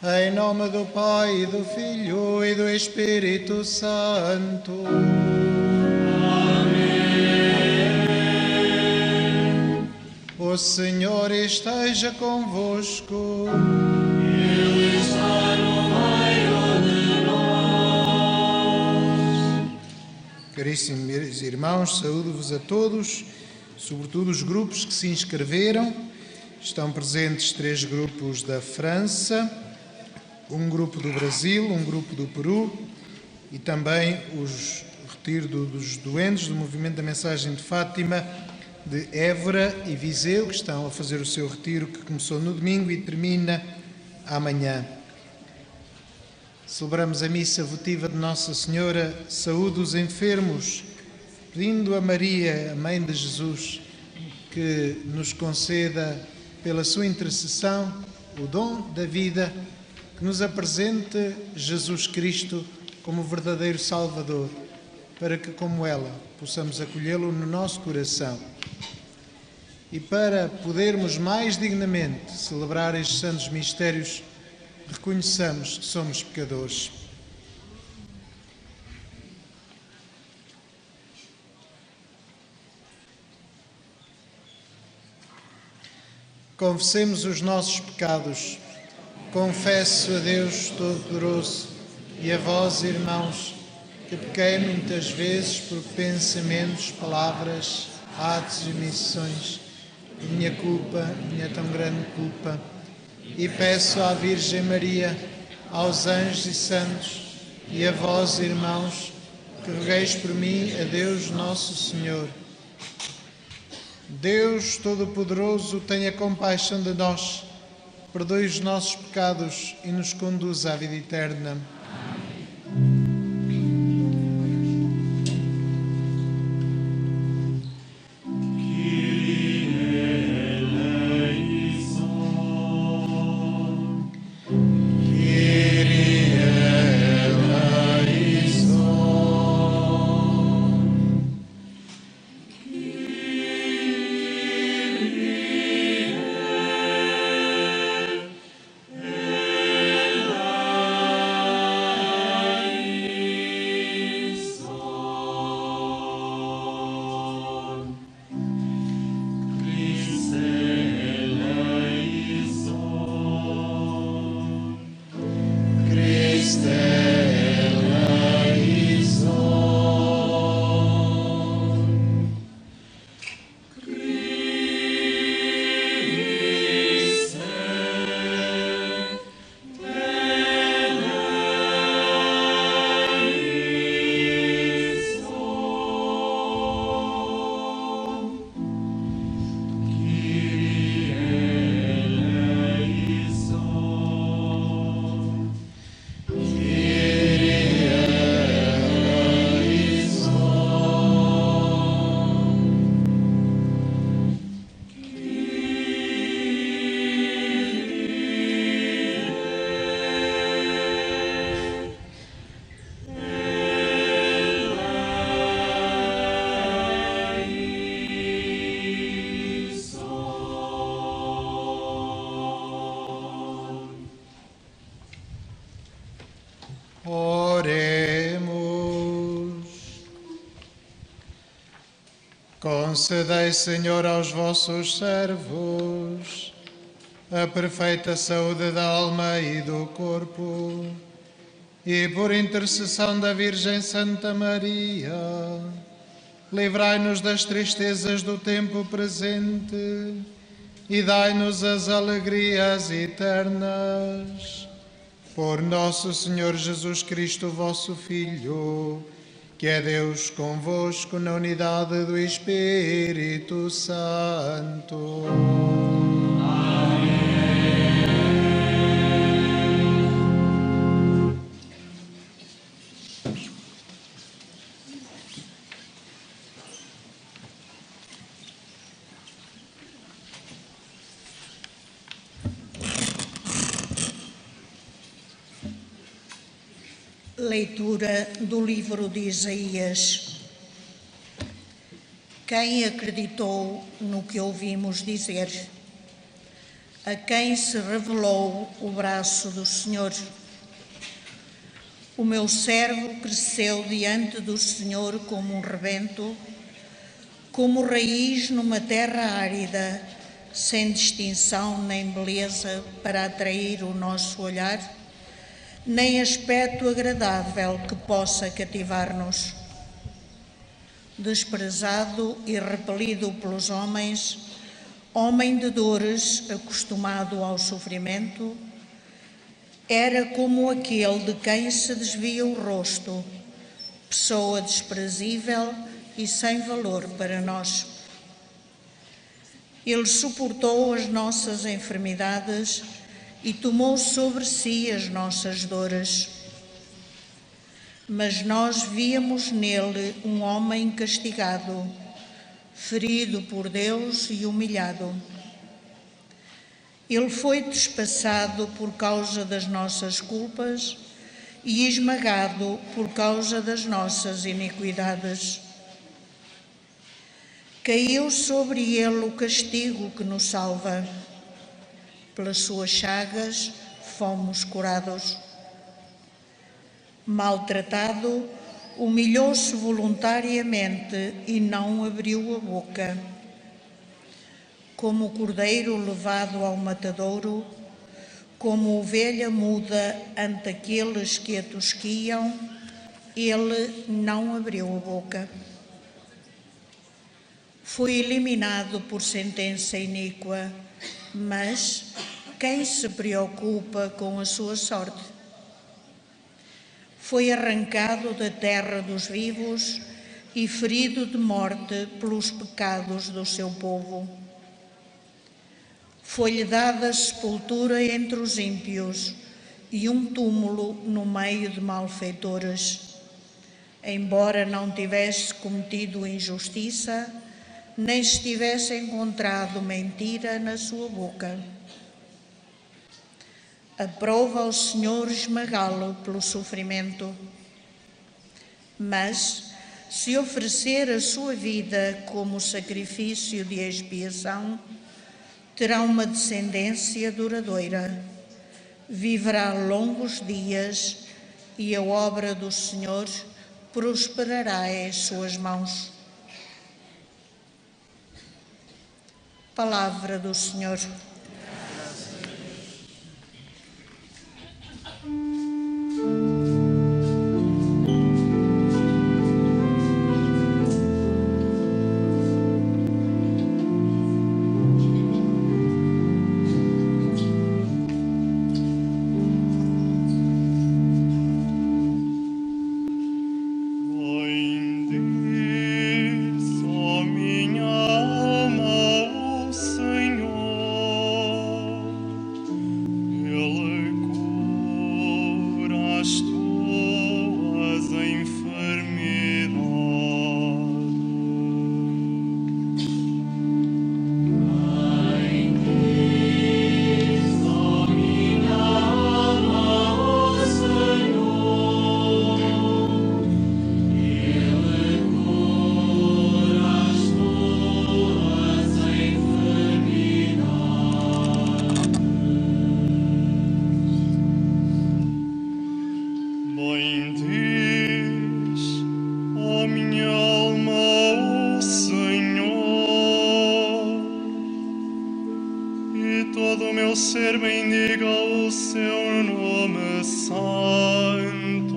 Em nome do Pai, e do Filho e do Espírito Santo. Amém. O Senhor esteja convosco. Ele está no meio de nós. Caríssimos irmãos, saúdo-vos a todos, sobretudo os grupos que se inscreveram. Estão presentes 3 grupos da França, um grupo do Brasil, um grupo do Peru e também os retiro dos doentes do Movimento da Mensagem de Fátima de Évora e Viseu, que estão a fazer o seu retiro, que começou no domingo e termina amanhã. Celebramos a missa votiva de Nossa Senhora, saúde os enfermos, pedindo a Maria, a Mãe de Jesus, que nos conceda, pela sua intercessão, o dom da vida, que nos apresente Jesus Cristo como verdadeiro Salvador, para que, como ela, possamos acolhê-lo no nosso coração. E para podermos mais dignamente celebrar estes santos mistérios, reconheçamos que somos pecadores. Confessemos os nossos pecados. Confesso a Deus Todo-Poderoso e a vós, irmãos, que pequei muitas vezes por pensamentos, palavras, atos e omissões. Minha culpa, minha tão grande culpa. E peço à Virgem Maria, aos anjos e santos, e a vós, irmãos, que rogueis por mim a Deus Nosso Senhor. Deus Todo-Poderoso, tenha compaixão de nós, perdoe os nossos pecados e nos conduza à vida eterna. Concedei, Senhor, aos vossos servos a perfeita saúde da alma e do corpo, e por intercessão da Virgem Santa Maria, livrai-nos das tristezas do tempo presente e dai-nos as alegrias eternas. Por nosso Senhor Jesus Cristo, vosso Filho, que é Deus convosco na unidade do Espírito Santo. Leitura do livro de Isaías. Quem acreditou no que ouvimos dizer? a quem se revelou o braço do Senhor. O meu servo cresceu diante do Senhor como um rebento, como raiz numa terra árida, sem distinção nem beleza para atrair o nosso olhar, nem aspecto agradável que possa cativar-nos. Desprezado e repelido pelos homens, homem de dores, acostumado ao sofrimento, era como aquele de quem se desvia o rosto, pessoa desprezível e sem valor para nós. Ele suportou as nossas enfermidades e tomou sobre si as nossas dores. Mas nós víamos nele um homem castigado, ferido por Deus e humilhado. Ele foi trespassado por causa das nossas culpas e esmagado por causa das nossas iniquidades. Caiu sobre ele o castigo que nos salva. Pelas suas chagas fomos curados. Maltratado, humilhou-se voluntariamente e não abriu a boca. Como o cordeiro levado ao matadouro, como ovelha muda ante aqueles que a tosquiam, ele não abriu a boca. Foi eliminado por sentença iníqua, mas quem se preocupa com a sua sorte? Foi arrancado da terra dos vivos e ferido de morte pelos pecados do seu povo. Foi-lhe dada sepultura entre os ímpios e um túmulo no meio de malfeitores. Embora não tivesse cometido injustiça, nem se tivesse encontrado mentira na sua boca. Aprova ao Senhor esmagá-lo pelo sofrimento. Mas, se oferecer a sua vida como sacrifício de expiação, terá uma descendência duradoura, viverá longos dias e a obra do Senhor prosperará em suas mãos. Palavra do Senhor. Ser bendiga o seu nome santo.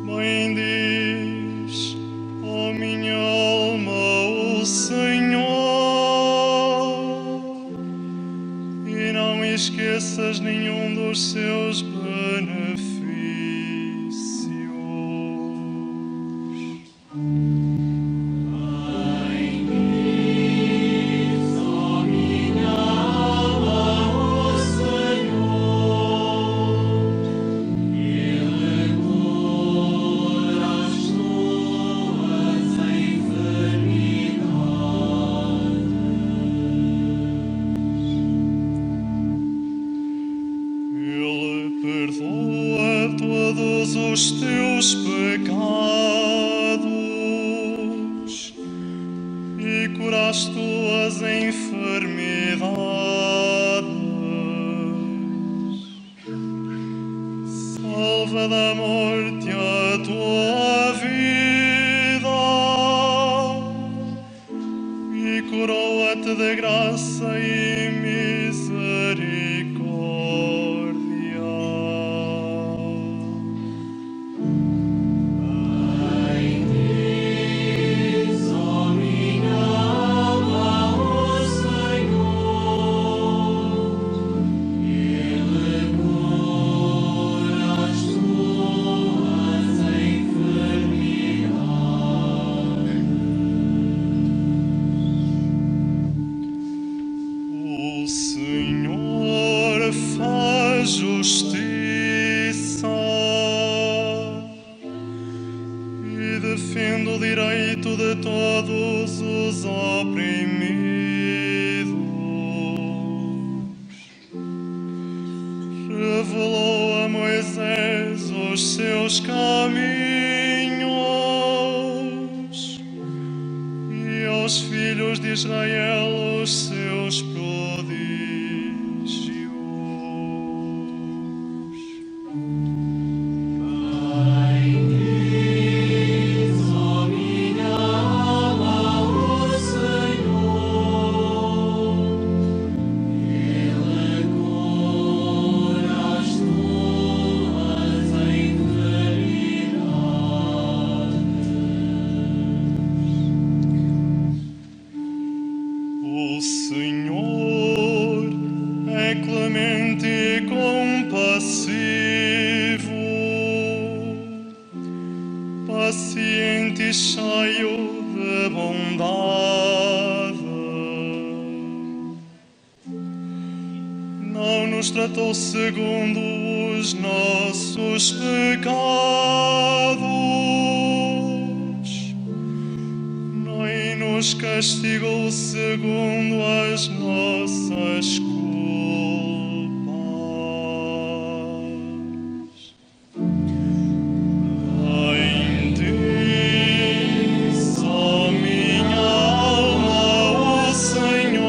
Bendiz, ó minha alma, o Senhor, e não esqueças nenhum dos seus benefícios. Perdoa todos os teus pecados e cura as tuas enfermidades. prova da morte a tua vida e coroa-te de graça e misericórdia. O Senhor faz justiça e defende o direito de todos os oprimidos. Revelou a Moisés os seus caminhos e aos filhos de Israel os seus prodígios. Bendiz, ó minha alma, o Senhor. Ele cura as tuas enfermidades. O Senhor é clemente e compassivo, paciente e cheio de bondade. Não nos tratou segundo os nossos pecados, nem nos castigou segundo as nossas culpas. Bendiz, ó minha alma, o Senhor.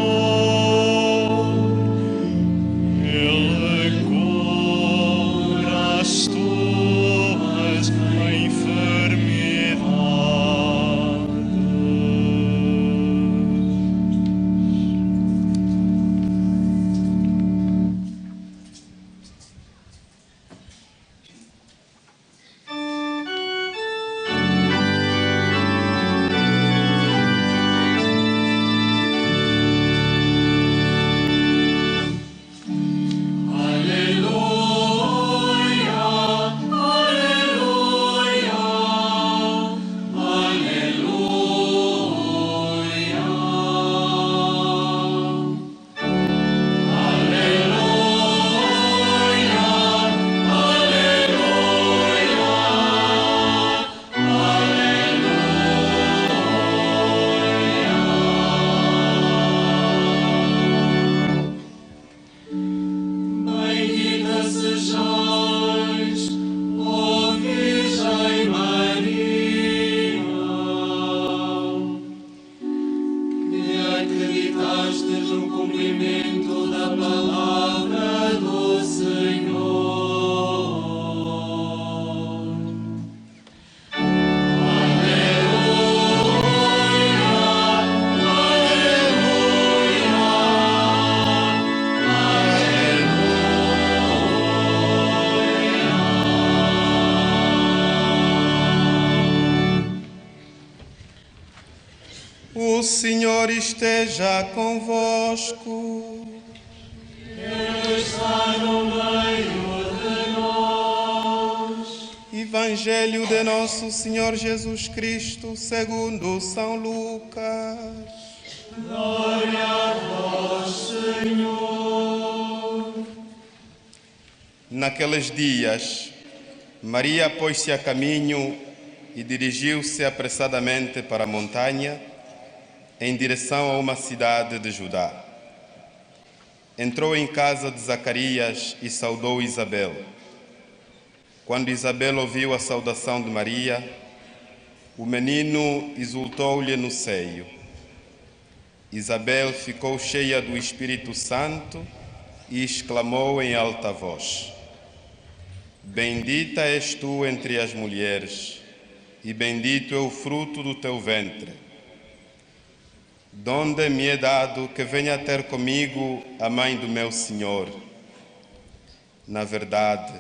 Ele cura as tuas Aleluia, aleluia, bendita sejais, ó Virgem Maria, que acreditastes no cumprimento da palavra do Senhor. O Senhor esteja convosco. Está no meio de nós. Evangelho de nosso Senhor Jesus Cristo, segundo São Lucas. Glória a vós, Senhor. Naqueles dias, Maria pôs-se a caminho e dirigiu-se apressadamente para a montanha, em direção a uma cidade de Judá. Entrou em casa de Zacarias e saudou Isabel. Quando Isabel ouviu a saudação de Maria, o menino exultou-lhe no seio. Isabel ficou cheia do Espírito Santo e exclamou em alta voz: Bendita és tu entre as mulheres, e bendito é o fruto do teu ventre. Donde me é dado que venha ter comigo a mãe do meu Senhor. Na verdade,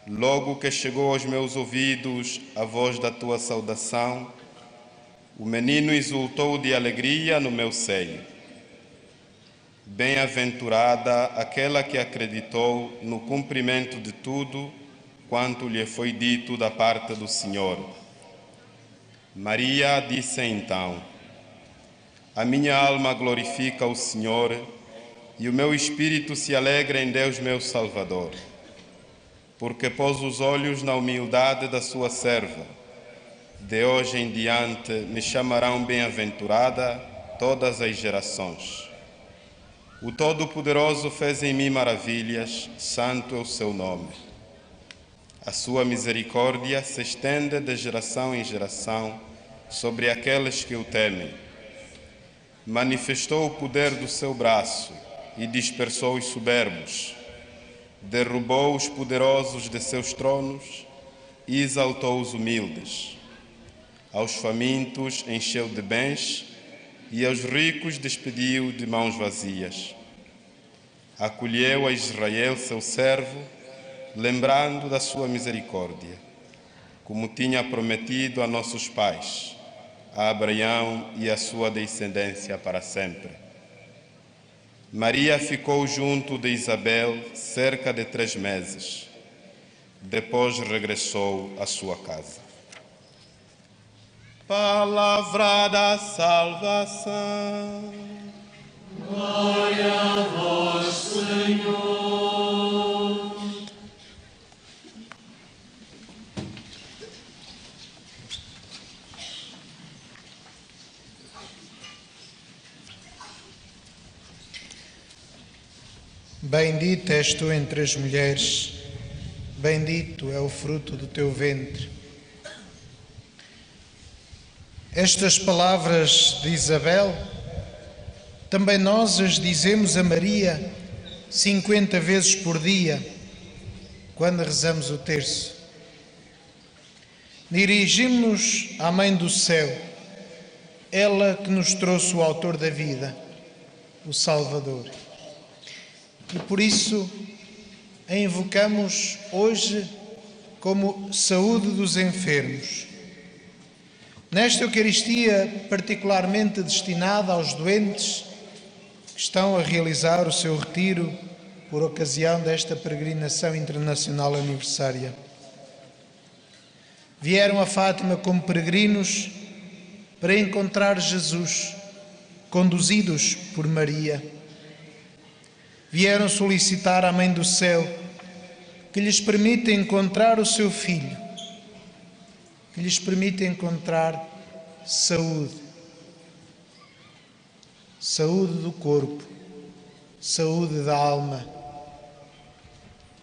logo que chegou aos meus ouvidos a voz da tua saudação, o menino exultou de alegria no meu seio. Bem-aventurada aquela que acreditou no cumprimento de tudo quanto lhe foi dito da parte do Senhor. Maria disse então: a minha alma glorifica o Senhor, e o meu espírito se alegra em Deus meu Salvador, porque pôs os olhos na humildade da sua serva. De hoje em diante me chamarão bem-aventurada todas as gerações. O Todo-Poderoso fez em mim maravilhas, santo é o seu nome. A sua misericórdia se estende de geração em geração sobre aqueles que o temem. Manifestou o poder do seu braço e dispersou os soberbos. Derrubou os poderosos de seus tronos e exaltou os humildes. Aos famintos encheu de bens e aos ricos despediu de mãos vazias. Acolheu a Israel, seu servo, lembrando da sua misericórdia, como tinha prometido a nossos pais, a Abraão e a sua descendência para sempre. Maria ficou junto de Isabel cerca de 3 meses. Depois regressou à sua casa. Palavra da salvação. Glória a vós, Senhor. Bendita és tu entre as mulheres, bendito é o fruto do teu ventre. Estas palavras de Isabel, também nós as dizemos a Maria 50 vezes por dia, quando rezamos o terço. Dirigimos-nos à Mãe do Céu, ela que nos trouxe o autor da vida, o Salvador. E por isso a invocamos hoje como saúde dos enfermos. Nesta Eucaristia particularmente destinada aos doentes que estão a realizar o seu retiro por ocasião desta peregrinação internacional aniversária. Vieram a Fátima como peregrinos para encontrar Jesus, conduzidos por Maria. Vieram solicitar à Mãe do Céu que lhes permita encontrar o seu Filho, que lhes permita encontrar saúde. Saúde do corpo, saúde da alma,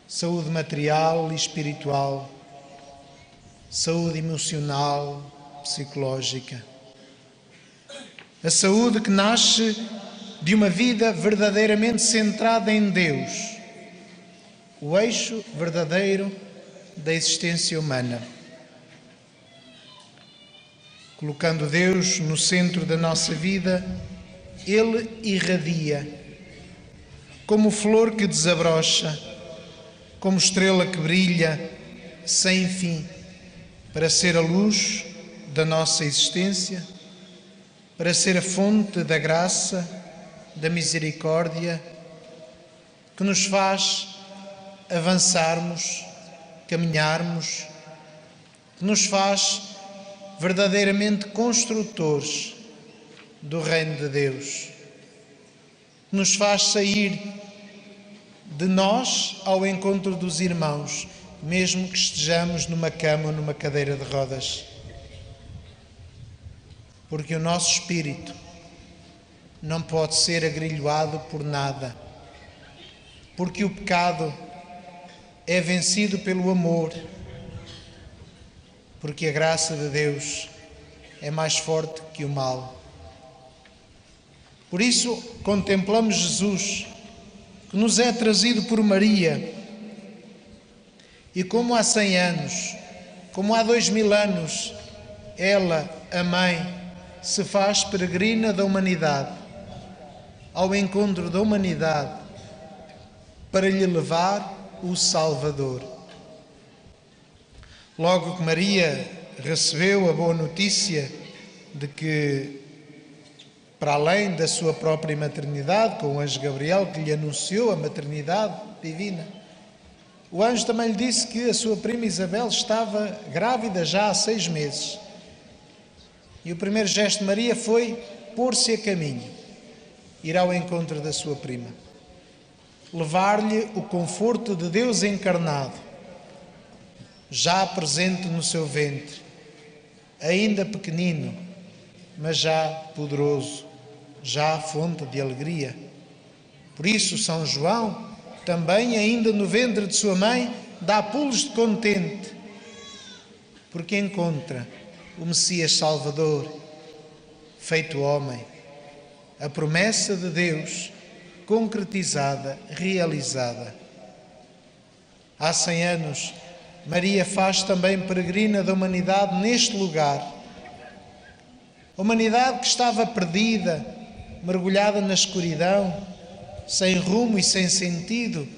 saúde material e espiritual, saúde emocional, psicológica. A saúde que nasce de uma vida verdadeiramente centrada em Deus, o eixo verdadeiro da existência humana. Colocando Deus no centro da nossa vida, Ele irradia, como flor que desabrocha, como estrela que brilha sem fim, para ser a luz da nossa existência, para ser a fonte da graça, da misericórdia, que nos faz avançarmos, caminharmos, que nos faz verdadeiramente construtores do reino de Deus, que nos faz sair de nós ao encontro dos irmãos, mesmo que estejamos numa cama ou numa cadeira de rodas. Porque o nosso espírito não pode ser agrilhoado por nada, porque o pecado é vencido pelo amor, porque a graça de Deus é mais forte que o mal. Por isso, contemplamos Jesus, que nos é trazido por Maria, E como há 100 anos, como há 2000 anos, ela, a Mãe, se faz peregrina da humanidade, ao encontro da humanidade, para lhe levar o Salvador. Logo que Maria recebeu a boa notícia de que, para além da sua própria maternidade, com o anjo Gabriel que lhe anunciou a maternidade divina, o anjo também lhe disse que a sua prima Isabel estava grávida já há 6 meses. E o primeiro gesto de Maria foi pôr-se a caminho, ir ao encontro da sua prima, levar-lhe o conforto de Deus encarnado, já presente no seu ventre, ainda pequenino, mas já poderoso, já fonte de alegria. Por isso, São João, também ainda no ventre de sua mãe, dá pulos de contente, porque encontra o Messias Salvador, feito homem, a promessa de Deus concretizada, realizada. Há 100 anos, Maria faz também peregrina da humanidade neste lugar. A humanidade que estava perdida, mergulhada na escuridão, sem rumo e sem sentido,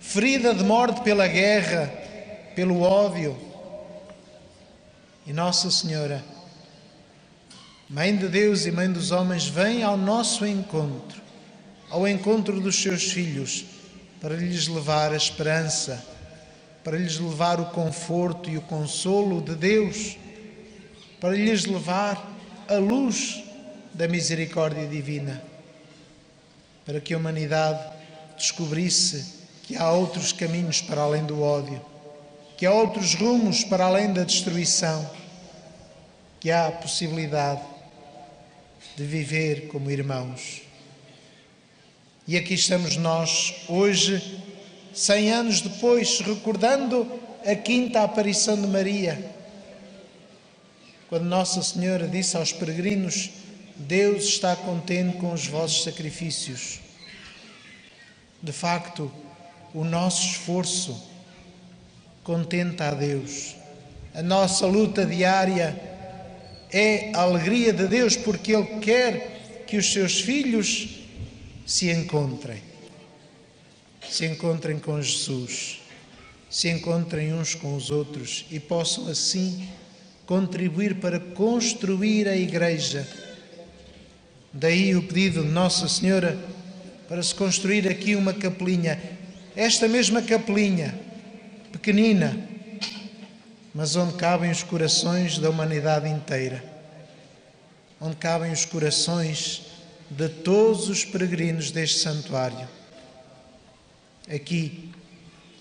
ferida de morte pela guerra, pelo ódio. E Nossa Senhora, Mãe de Deus e Mãe dos homens, vem ao nosso encontro, ao encontro dos seus filhos, para lhes levar a esperança, para lhes levar o conforto e o consolo de Deus, para lhes levar a luz da misericórdia divina, para que a humanidade descobrisse que há outros caminhos para além do ódio, que há outros rumos para além da destruição, que há a possibilidade de viver como irmãos. E aqui estamos nós, hoje, 100 anos depois, recordando a 5ª aparição de Maria, quando Nossa Senhora disse aos peregrinos: Deus está contente com os vossos sacrifícios. De facto, o nosso esforço contenta a Deus. A nossa luta diária é a alegria de Deus, porque Ele quer que os seus filhos se encontrem com Jesus, se encontrem uns com os outros e possam assim contribuir para construir a Igreja. Daí o pedido de Nossa Senhora para se construir aqui uma capelinha, esta mesma capelinha, pequenina, mas onde cabem os corações da humanidade inteira, onde cabem os corações de todos os peregrinos deste santuário. Aqui,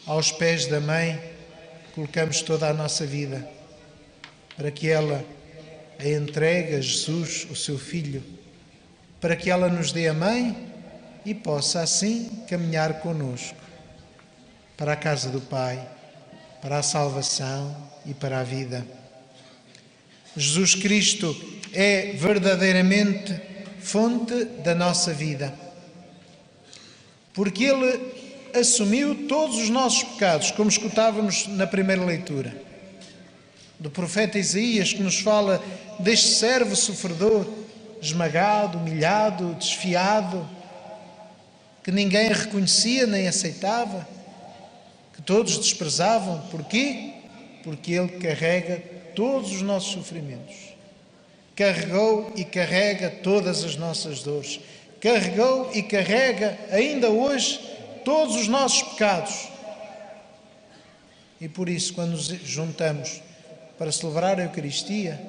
aos pés da Mãe, colocamos toda a nossa vida, para que ela a entregue a Jesus, o seu Filho, para que ela nos dê a Mãe e possa assim caminhar conosco para a casa do Pai, para a salvação e para a vida. Jesus Cristo é verdadeiramente fonte da nossa vida, porque Ele assumiu todos os nossos pecados, como escutávamos na primeira leitura do profeta Isaías, que nos fala deste servo sofredor, esmagado, humilhado, desfiado, que ninguém reconhecia nem aceitava, que todos desprezavam. Porquê? Porque Ele carrega todos os nossos sofrimentos. Carregou e carrega todas as nossas dores. Carregou e carrega ainda hoje todos os nossos pecados. E por isso, quando nos juntamos para celebrar a Eucaristia,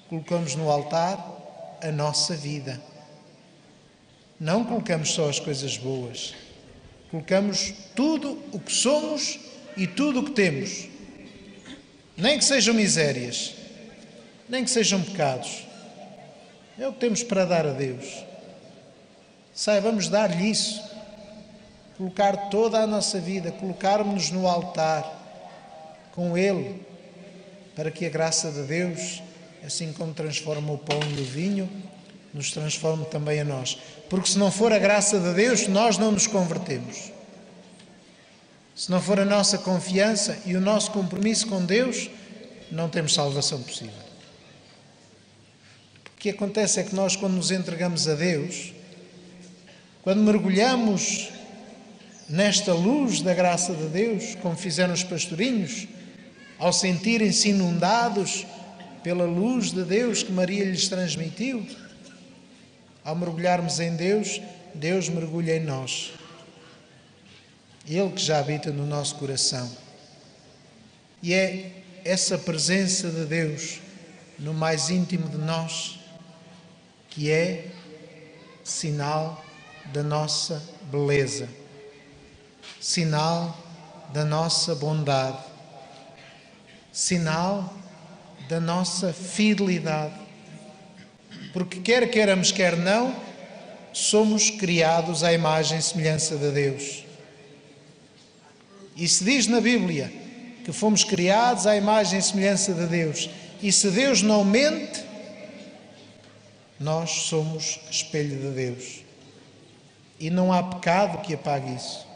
colocamos no altar a nossa vida. Não colocamos só as coisas boas, colocamos tudo o que somos e tudo o que temos. Nem que sejam misérias, nem que sejam pecados. É o que temos para dar a Deus. Saibamos dar-lhe isso, colocar toda a nossa vida, colocarmos-nos no altar com Ele, para que a graça de Deus, assim como transforma o pão no vinho, nos transforme também a nós. Porque se não for a graça de Deus, nós não nos convertemos. Se não for a nossa confiança e o nosso compromisso com Deus, não temos salvação possível. O que acontece é que nós, quando nos entregamos a Deus, quando mergulhamos nesta luz da graça de Deus, como fizeram os pastorinhos, ao sentirem-se inundados pela luz de Deus que Maria lhes transmitiu, ao mergulharmos em Deus, Deus mergulha em nós. Ele que já habita no nosso coração. E é essa presença de Deus no mais íntimo de nós que é sinal da nossa beleza, sinal da nossa bondade, sinal da nossa fidelidade. Porque quer queiramos, quer não, somos criados à imagem e semelhança de Deus. E se diz na Bíblia que fomos criados à imagem e semelhança de Deus, e se Deus não mente, nós somos espelho de Deus. E não há pecado que apague isso.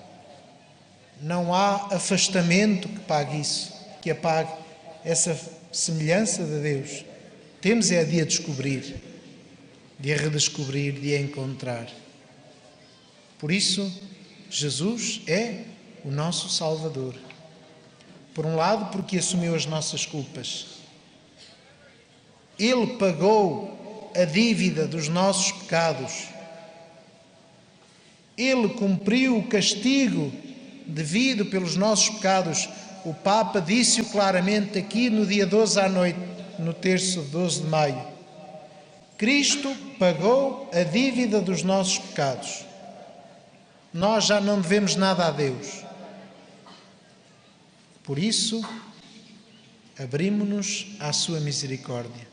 Não há afastamento que pague isso, que apague essa semelhança de Deus. Temos é de a descobrir, de a redescobrir, de a encontrar. Por isso, Jesus é o nosso Salvador. Por um lado, porque assumiu as nossas culpas. Ele pagou a dívida dos nossos pecados. Ele cumpriu o castigo devido pelos nossos pecados. O Papa disse-o claramente aqui no dia 12 à noite, no terço de 12 de maio. Cristo pagou a dívida dos nossos pecados. Nós já não devemos nada a Deus. Por isso, abrimos-nos à sua misericórdia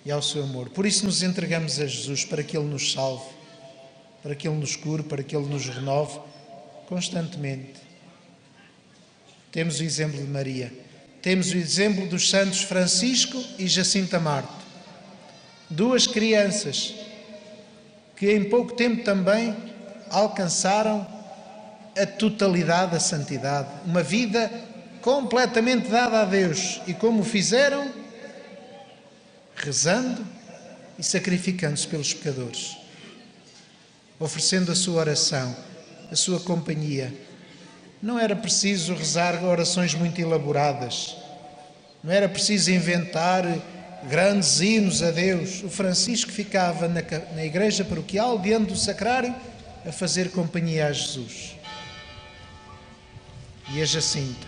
e ao seu amor. Por isso nos entregamos a Jesus, para que Ele nos salve, para que Ele nos cure, para que Ele nos renove constantemente. Temos o exemplo de Maria. Temos o exemplo dos santos Francisco e Jacinta Marto. Duas crianças que em pouco tempo também alcançaram a totalidade da santidade. Uma vida completamente dada a Deus. E como o fizeram? Rezando e sacrificando-se pelos pecadores. Oferecendo a sua oração, a sua companhia. Não era preciso rezar orações muito elaboradas. Não era preciso inventar grandes hinos a Deus. O Francisco ficava na igreja paroquial, diante do sacrário, a fazer companhia a Jesus. E a Jacinta,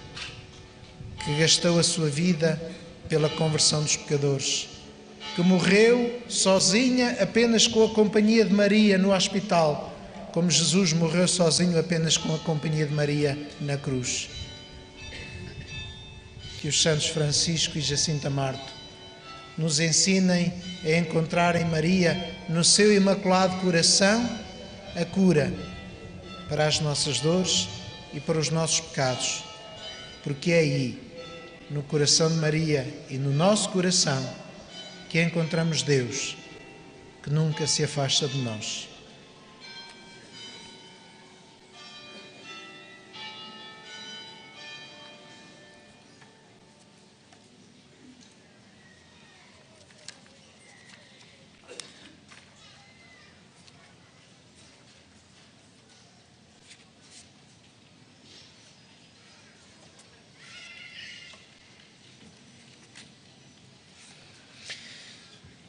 que gastou a sua vida pela conversão dos pecadores, que morreu sozinha apenas com a companhia de Maria no hospital, como Jesus morreu sozinho apenas com a companhia de Maria na cruz. Que os santos Francisco e Jacinta Marto nos ensinem a encontrar em Maria, no seu imaculado coração, a cura para as nossas dores e para os nossos pecados, porque é aí, no coração de Maria e no nosso coração, que encontramos Deus, que nunca se afasta de nós.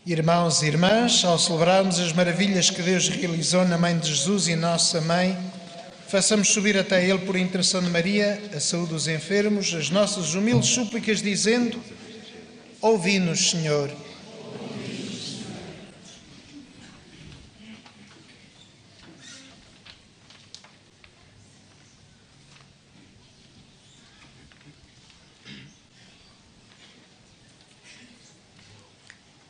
Irmãos e irmãs, ao celebrarmos as maravilhas que Deus realizou na Mãe de Jesus e Nossa Mãe, façamos subir até Ele, por intercessão de Maria, a saúde dos enfermos, as nossas humildes súplicas, dizendo: ouvi-nos, Senhor.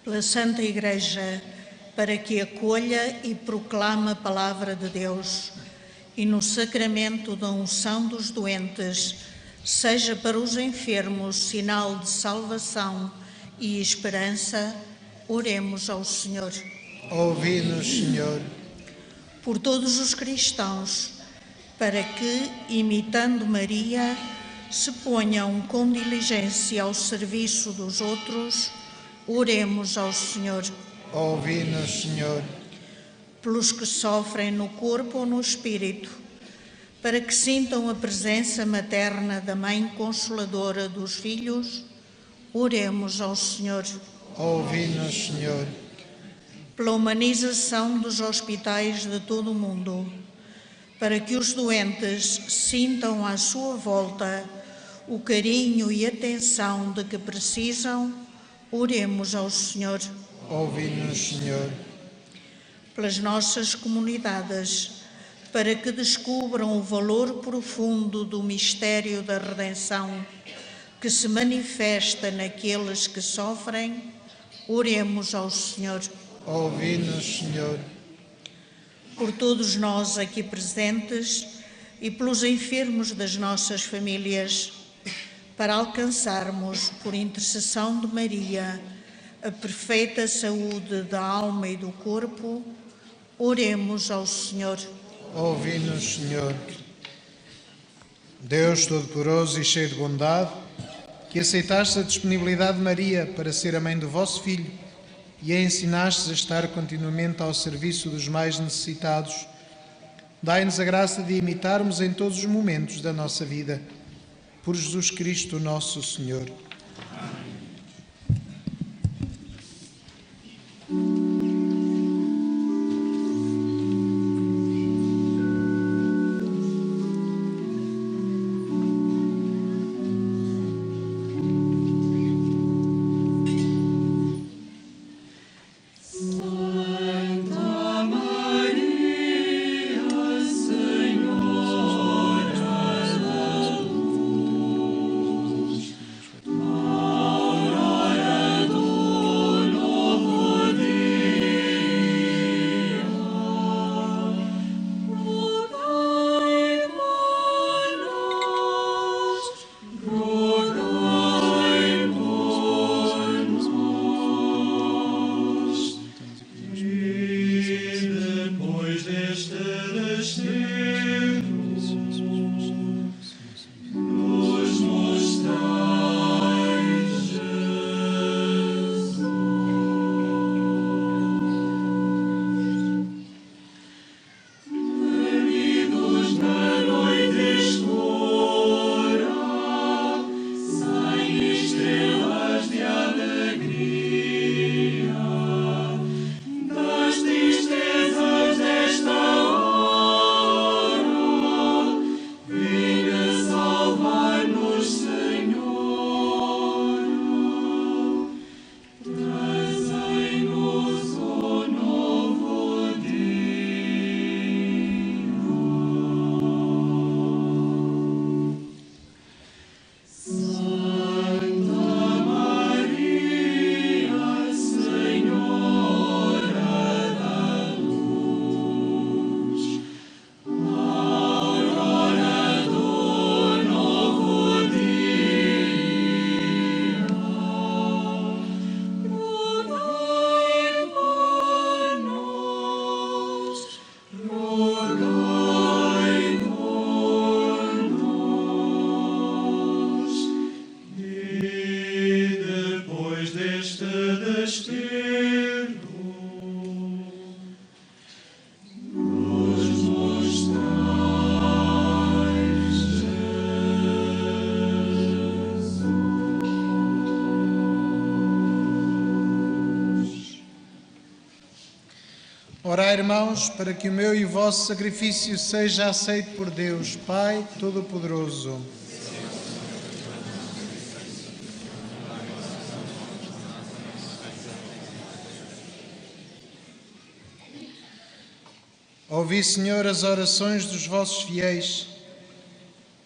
Pela Santa Igreja, para que acolha e proclame a palavra de Deus, e no sacramento da unção dos doentes, seja para os enfermos sinal de salvação e esperança, oremos ao Senhor. Ouvi-nos, Senhor. Por todos os cristãos, para que, imitando Maria, se ponham com diligência ao serviço dos outros, oremos ao Senhor. Ouvi-nos, Senhor. Pelos que sofrem no corpo ou no espírito, para que sintam a presença materna da Mãe Consoladora dos filhos, oremos ao Senhor. Ouvi-nos, Senhor. Pela humanização dos hospitais de todo o mundo, para que os doentes sintam à sua volta o carinho e atenção de que precisam, oremos ao Senhor. Ouvi-nos, Senhor. Pelas nossas comunidades, para que descubram o valor profundo do mistério da redenção que se manifesta naqueles que sofrem, oremos ao Senhor. Ouvi-nos, Senhor. Por todos nós aqui presentes e pelos enfermos das nossas famílias, para alcançarmos, por intercessão de Maria, a perfeita saúde da alma e do corpo, oremos ao Senhor. Ouvi-nos, Senhor. Deus Todo-Poderoso e cheio de bondade, que aceitaste a disponibilidade de Maria para ser a mãe do vosso Filho e a ensinastes a estar continuamente ao serviço dos mais necessitados, dai-nos a graça de imitarmos em todos os momentos da nossa vida. Por Jesus Cristo, nosso Senhor. Orai, irmãos, para que o meu e o vosso sacrifício seja aceito por Deus, Pai Todo-Poderoso. Ouvi, Senhor, as orações dos vossos fiéis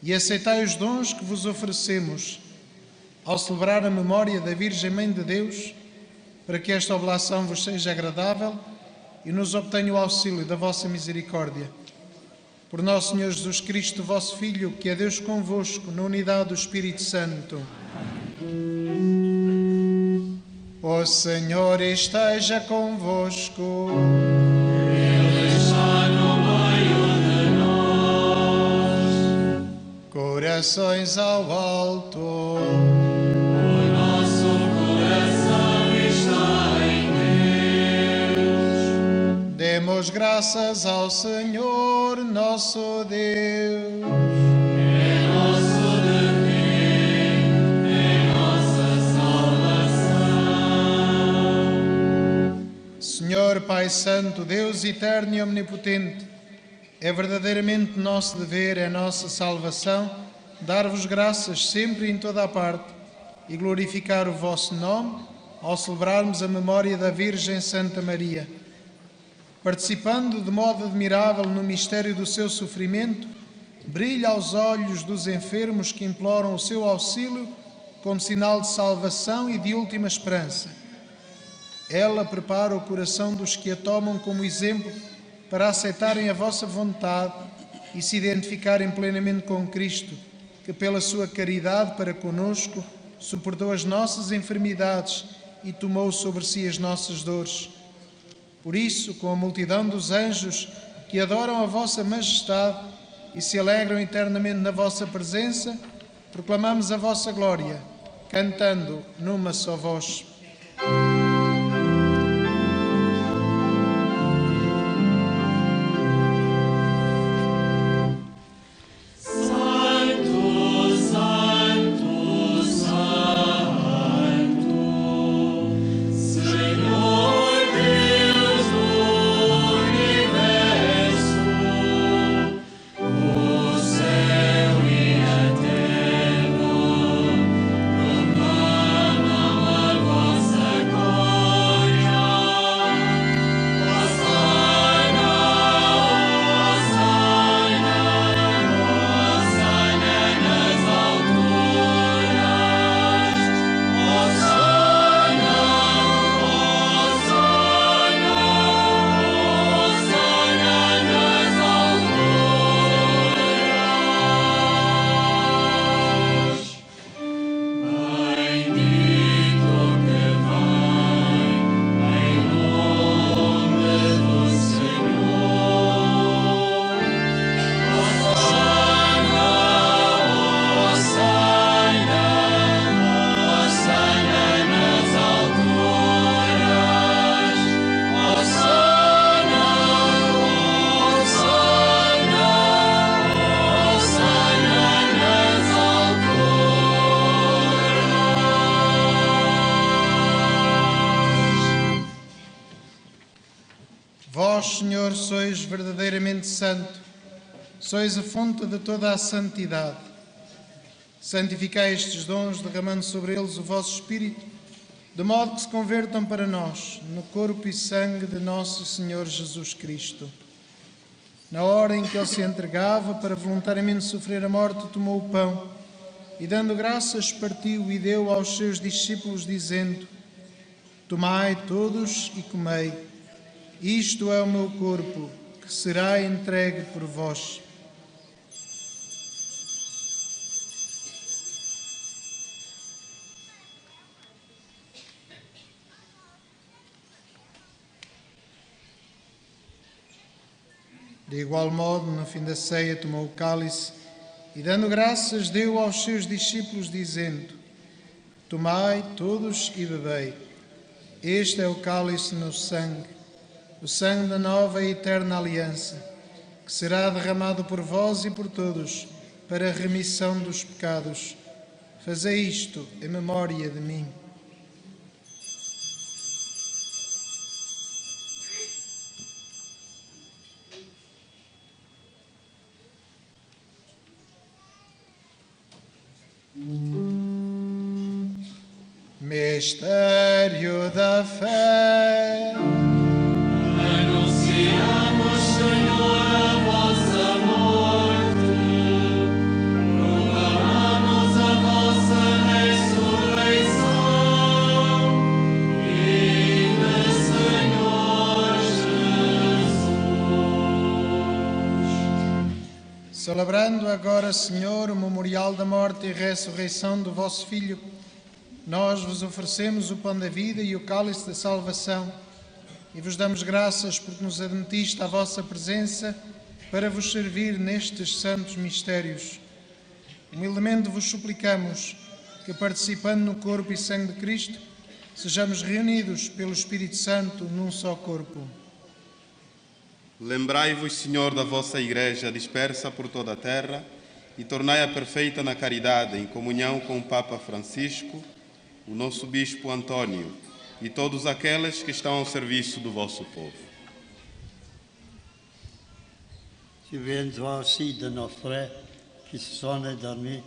e aceitai os dons que vos oferecemos ao celebrar a memória da Virgem Mãe de Deus, para que esta oblação vos seja agradável e nos obtenha o auxílio da vossa misericórdia. Por nosso Senhor Jesus Cristo, vosso Filho, que é Deus convosco, na unidade do Espírito Santo. O Senhor esteja convosco. Ele está no meio de nós. Corações ao alto. O nosso coração está em Deus. Demos graças ao Senhor, nosso Deus. É nosso dever, é nossa salvação. Senhor Pai Santo, Deus eterno e omnipotente, é verdadeiramente nosso dever, é nossa salvação, dar-vos graças sempre e em toda a parte e glorificar o vosso nome ao celebrarmos a memória da Virgem Santa Maria. Participando de modo admirável no mistério do seu sofrimento, brilha aos olhos dos enfermos que imploram o seu auxílio como sinal de salvação e de última esperança. Ela prepara o coração dos que a tomam como exemplo para aceitarem a vossa vontade e se identificarem plenamente com Cristo, que pela sua caridade para conosco suportou as nossas enfermidades e tomou sobre si as nossas dores. Por isso, com a multidão dos anjos que adoram a vossa majestade e se alegram eternamente na vossa presença, proclamamos a vossa glória, cantando numa só voz. Vós, Senhor, sois verdadeiramente santo, sois a fonte de toda a santidade. Santificai estes dons, derramando sobre eles o vosso Espírito, de modo que se convertam para nós no corpo e sangue de nosso Senhor Jesus Cristo. Na hora em que Ele se entregava para voluntariamente sofrer a morte, tomou o pão e, dando graças, partiu e deu aos seus discípulos, dizendo: Tomai todos e comei. Isto é o meu corpo, que será entregue por vós. De igual modo, no fim da ceia, tomou o cálice e, dando graças, deu aos seus discípulos, dizendo: Tomai todos e bebei. Este é o cálice no sangue, o sangue da nova e eterna aliança, que será derramado por vós e por todos para a remissão dos pecados. Fazei isto em memória de mim. Mistério da fé. Anunciamos, Senhor, a vossa morte, proclamamos a vossa ressurreição. Viva, Senhor Jesus. Celebrando agora, Senhor, o memorial da morte e ressurreição do vosso Filho, nós vos oferecemos o pão da vida e o cálice da salvação e vos damos graças porque nos admitiste à vossa presença para vos servir nestes santos mistérios. Humildemente vos suplicamos que, participando no corpo e sangue de Cristo, sejamos reunidos pelo Espírito Santo num só corpo. Lembrai-vos, Senhor, da vossa Igreja dispersa por toda a terra e tornai-a perfeita na caridade, em comunhão com o Papa Francisco, o nosso Bispo Antônio e todos aqueles que estão ao serviço do vosso povo. Souviens-toi aussi de nos frères qui se sont endormis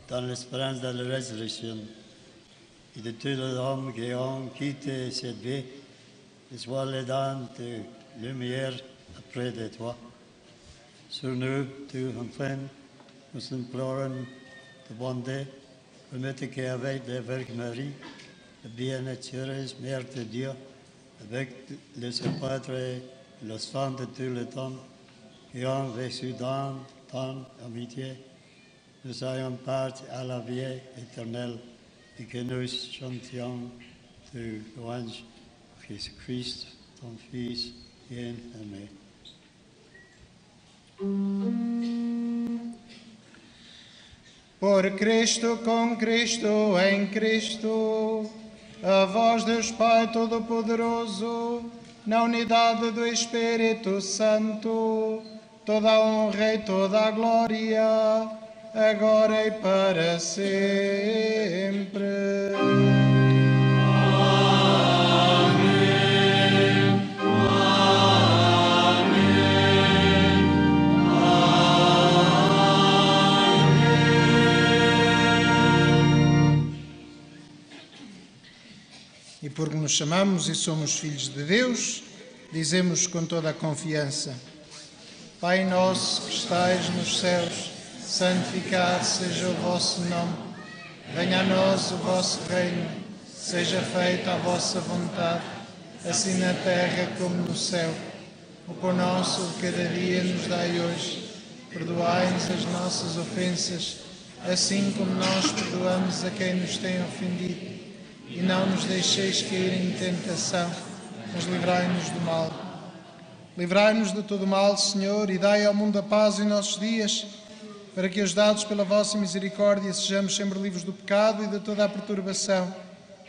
dans l'espérance de la résurrection et de tous les hommes qui ont quitté cette vie, et sois les dents de lumière auprès de toi. Sur nous, tu enfin, nous implorons de bonté, permette qu'avec la Vierge Marie, la bienheureuse Mère de Dieu, avec le Saint-Pâtre et le Saint de tous les temps, qui ont vécu dans ton amitié, nous ayons part à la vie éternelle et que nous chantions de louange à Jésus-Christ, ton Fils bien-aimé. Por Cristo, com Cristo, em Cristo, a vós, Deus Pai Todo-Poderoso, na unidade do Espírito Santo, toda a honra e toda a glória, agora e para sempre. E porque nos chamamos e somos filhos de Deus, dizemos com toda a confiança: Pai nosso que estais nos céus, santificado seja o vosso nome. Venha a nós o vosso reino, seja feita a vossa vontade, assim na terra como no céu. O pão nosso de cada dia nos dai hoje. Perdoai-nos as nossas ofensas, assim como nós perdoamos a quem nos tem ofendido. E não nos deixeis cair em tentação, mas livrai-nos do mal. Livrai-nos de todo o mal, Senhor, e dai ao mundo a paz em nossos dias, para que, ajudados pela vossa misericórdia, sejamos sempre livres do pecado e de toda a perturbação,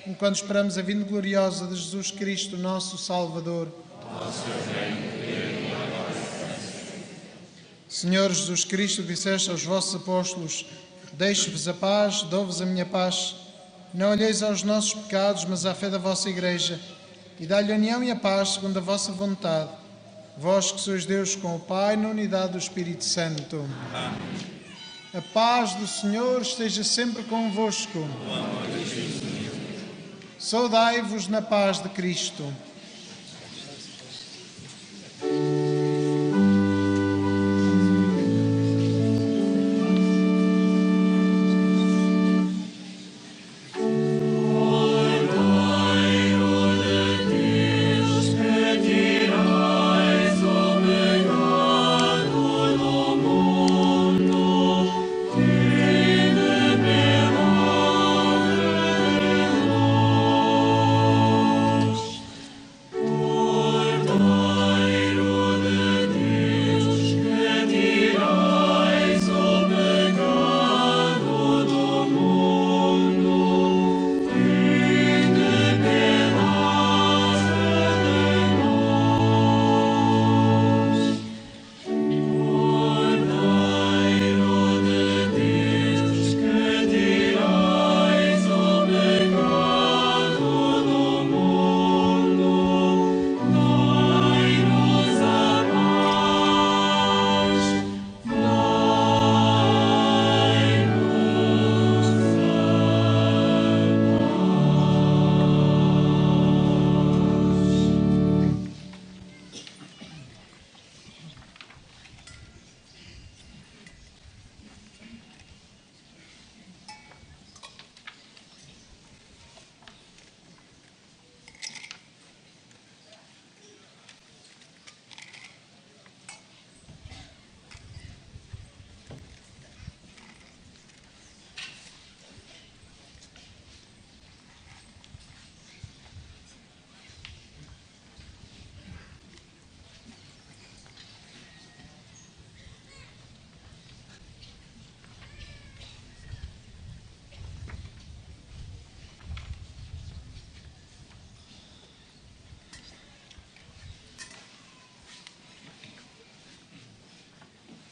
enquanto esperamos a vinda gloriosa de Jesus Cristo, nosso Salvador. Senhor Jesus Cristo, disseste aos vossos apóstolos: deixo-vos a paz, dou-vos a minha paz. Não olheis aos nossos pecados, mas à fé da vossa Igreja, e dá-lhe a união e a paz segundo a vossa vontade. Vós que sois Deus com o Pai, na unidade do Espírito Santo. Amém. A paz do Senhor esteja sempre convosco. Saudai-vos na paz de Cristo.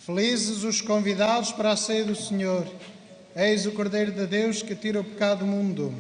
Felizes os convidados para a ceia do Senhor. Eis o Cordeiro de Deus que tira o pecado do mundo.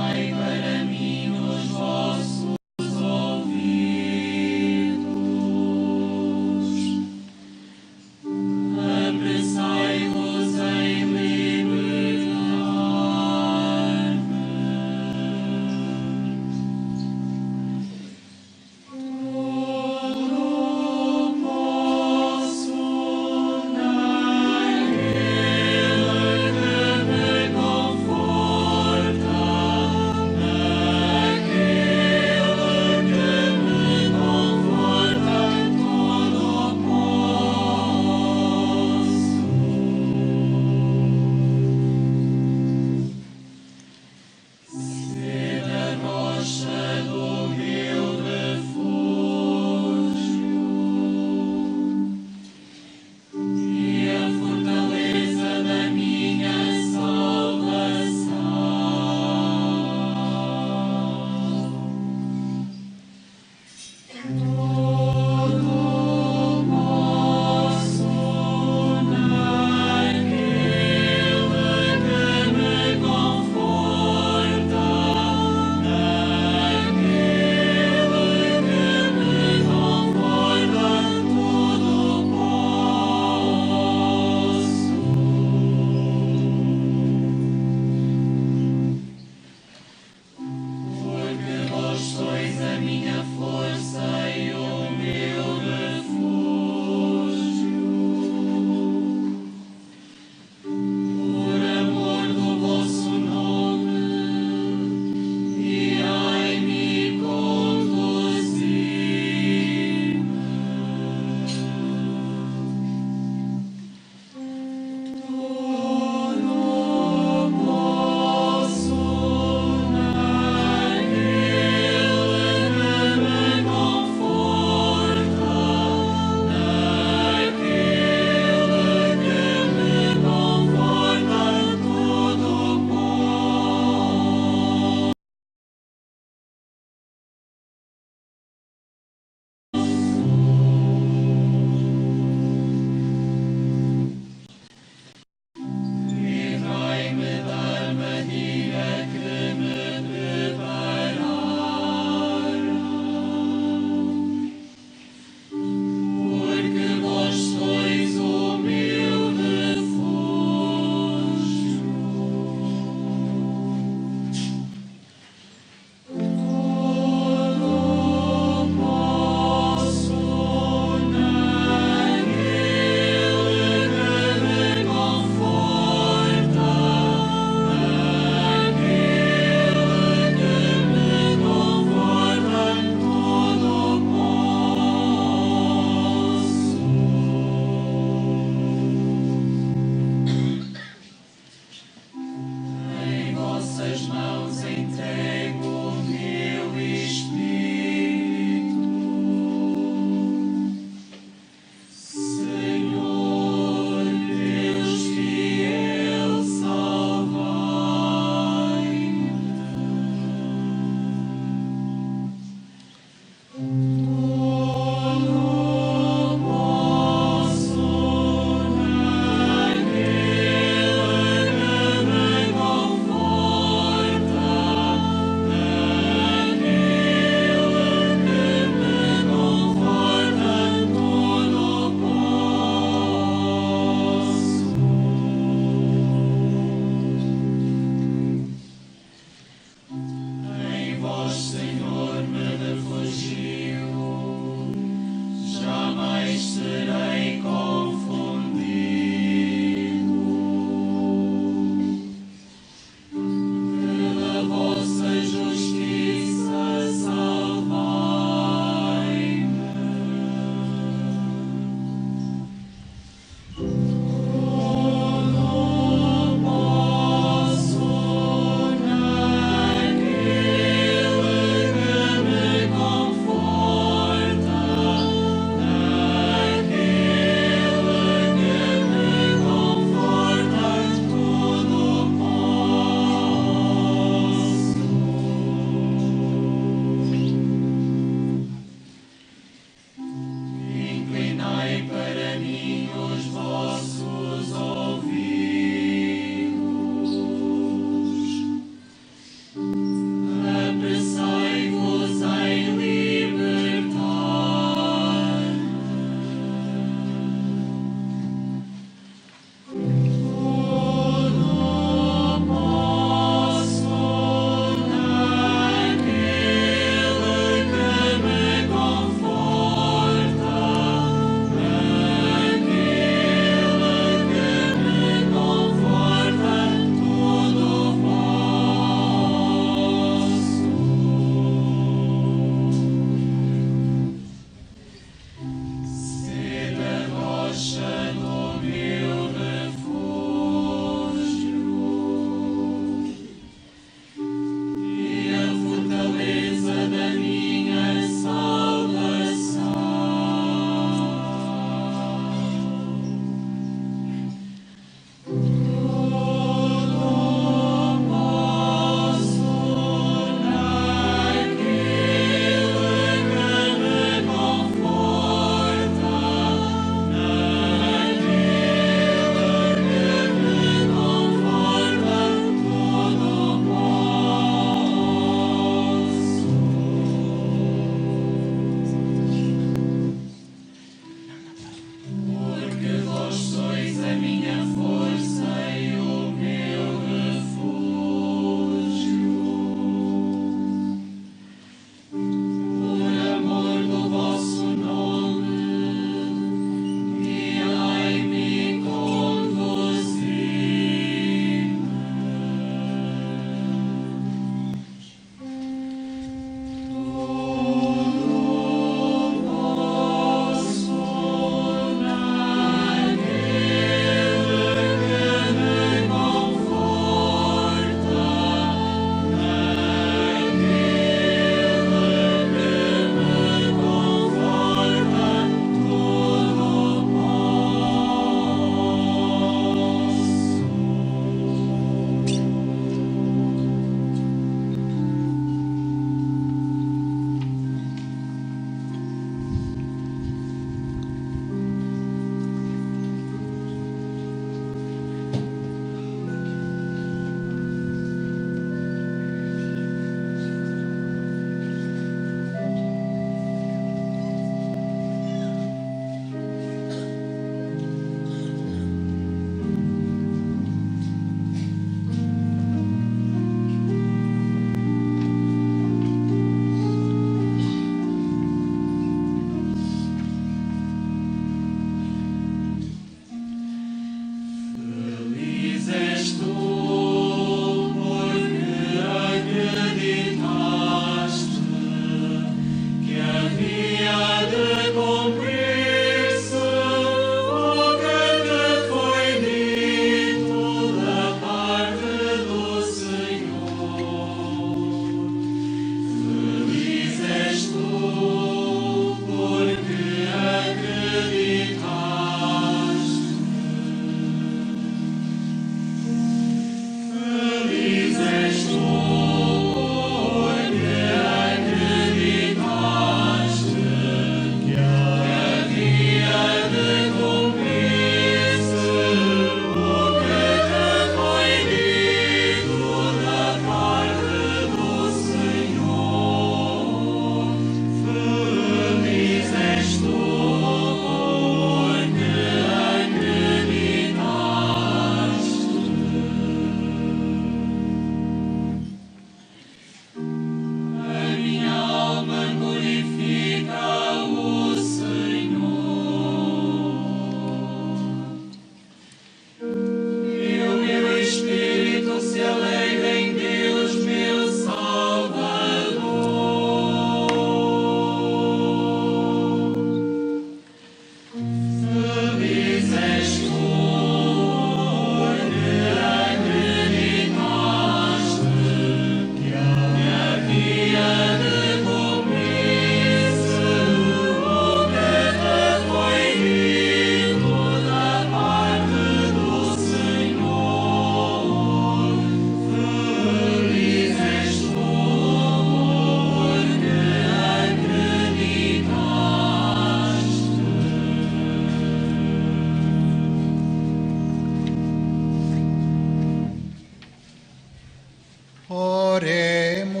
Oremos.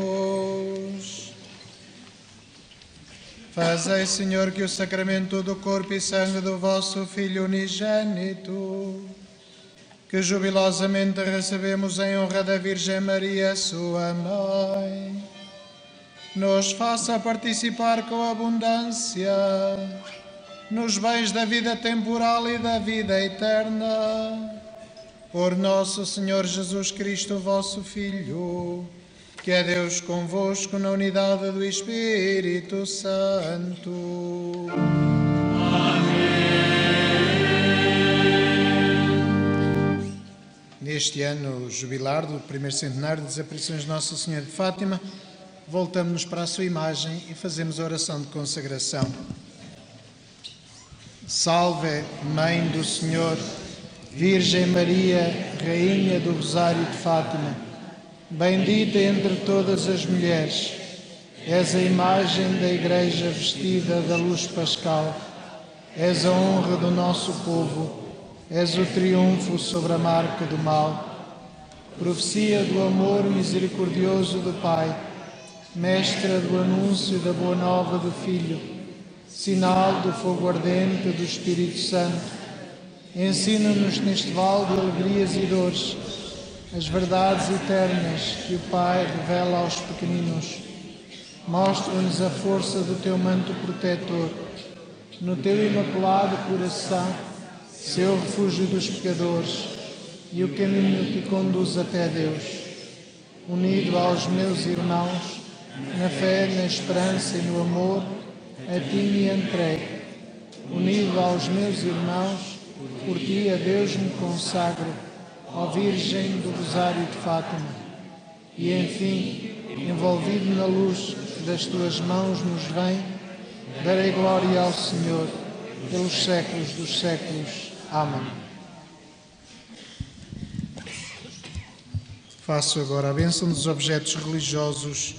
Fazei, Senhor, que o sacramento do corpo e sangue do vosso Filho unigênito, que jubilosamente recebemos em honra da Virgem Maria, sua Mãe, nos faça participar com abundância nos bens da vida temporal e da vida eterna. Por nosso Senhor Jesus Cristo, vosso Filho, que é Deus convosco na unidade do Espírito Santo. Amém. Neste ano jubilar do primeiro centenário das aparições de Nossa Senhora de Fátima, voltamos-nos para a sua imagem e fazemos a oração de consagração. Salve, Mãe do Senhor, Virgem Maria, Rainha do Rosário de Fátima, bendita entre todas as mulheres, és a imagem da Igreja vestida da luz pascal, és a honra do nosso povo, és o triunfo sobre a marca do mal, profecia do amor misericordioso do Pai, mestra do anúncio da boa nova do Filho, sinal do fogo ardente do Espírito Santo. Ensina-nos neste vale de alegrias e dores as verdades eternas que o Pai revela aos pequeninos. Mostra-nos a força do teu manto protetor. No teu imaculado coração, seu refúgio dos pecadores e o caminho que conduz até Deus. Unido aos meus irmãos, na fé, na esperança e no amor, a ti me entrego. Unido aos meus irmãos, por ti a Deus me consagro, ó Virgem do Rosário de Fátima. E, enfim, envolvido na luz que das tuas mãos nos vem, darei glória ao Senhor, pelos séculos dos séculos. Amém. Faço agora a bênção dos objetos religiosos.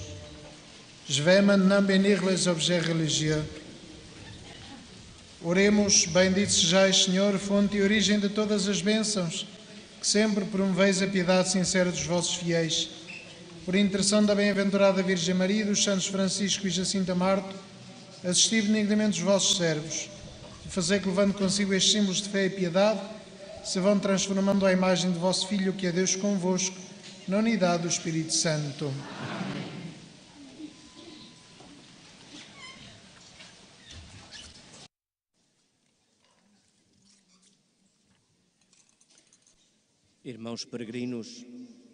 Je vais maintenant bénir les objets religieux. Oremos, bendito sejais, Senhor, fonte e origem de todas as bênçãos, que sempre promoveis a piedade sincera dos vossos fiéis. Por intercessão da bem-aventurada Virgem Maria e dos santos Francisco e Jacinta Marto, assisti benignamente os vossos servos, e fazei que, levando consigo estes símbolos de fé e piedade, se vão transformando à imagem de vosso Filho, que é Deus convosco, na unidade do Espírito Santo. Irmãos peregrinos,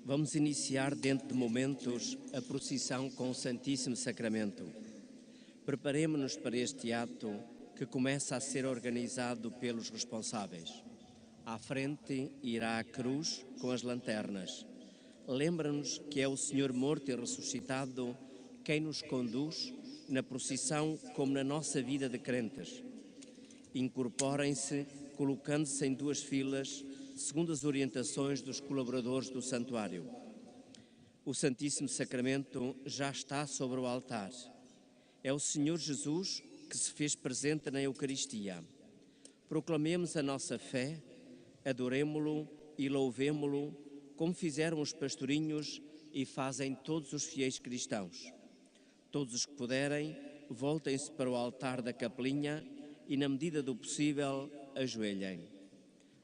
vamos iniciar dentro de momentos a procissão com o Santíssimo Sacramento. Preparemo-nos para este ato que começa a ser organizado pelos responsáveis. À frente irá a cruz com as lanternas. Lembra-nos que é o Senhor morto e ressuscitado quem nos conduz na procissão como na nossa vida de crentes. Incorporem-se colocando-se em duas filas segundo as orientações dos colaboradores do santuário. O Santíssimo Sacramento já está sobre o altar. É o Senhor Jesus que se fez presente na Eucaristia. Proclamemos a nossa fé, adoremo-lo e louvemo-lo, como fizeram os pastorinhos e fazem todos os fiéis cristãos. Todos os que puderem, voltem-se para o altar da capelinha e, na medida do possível, ajoelhem.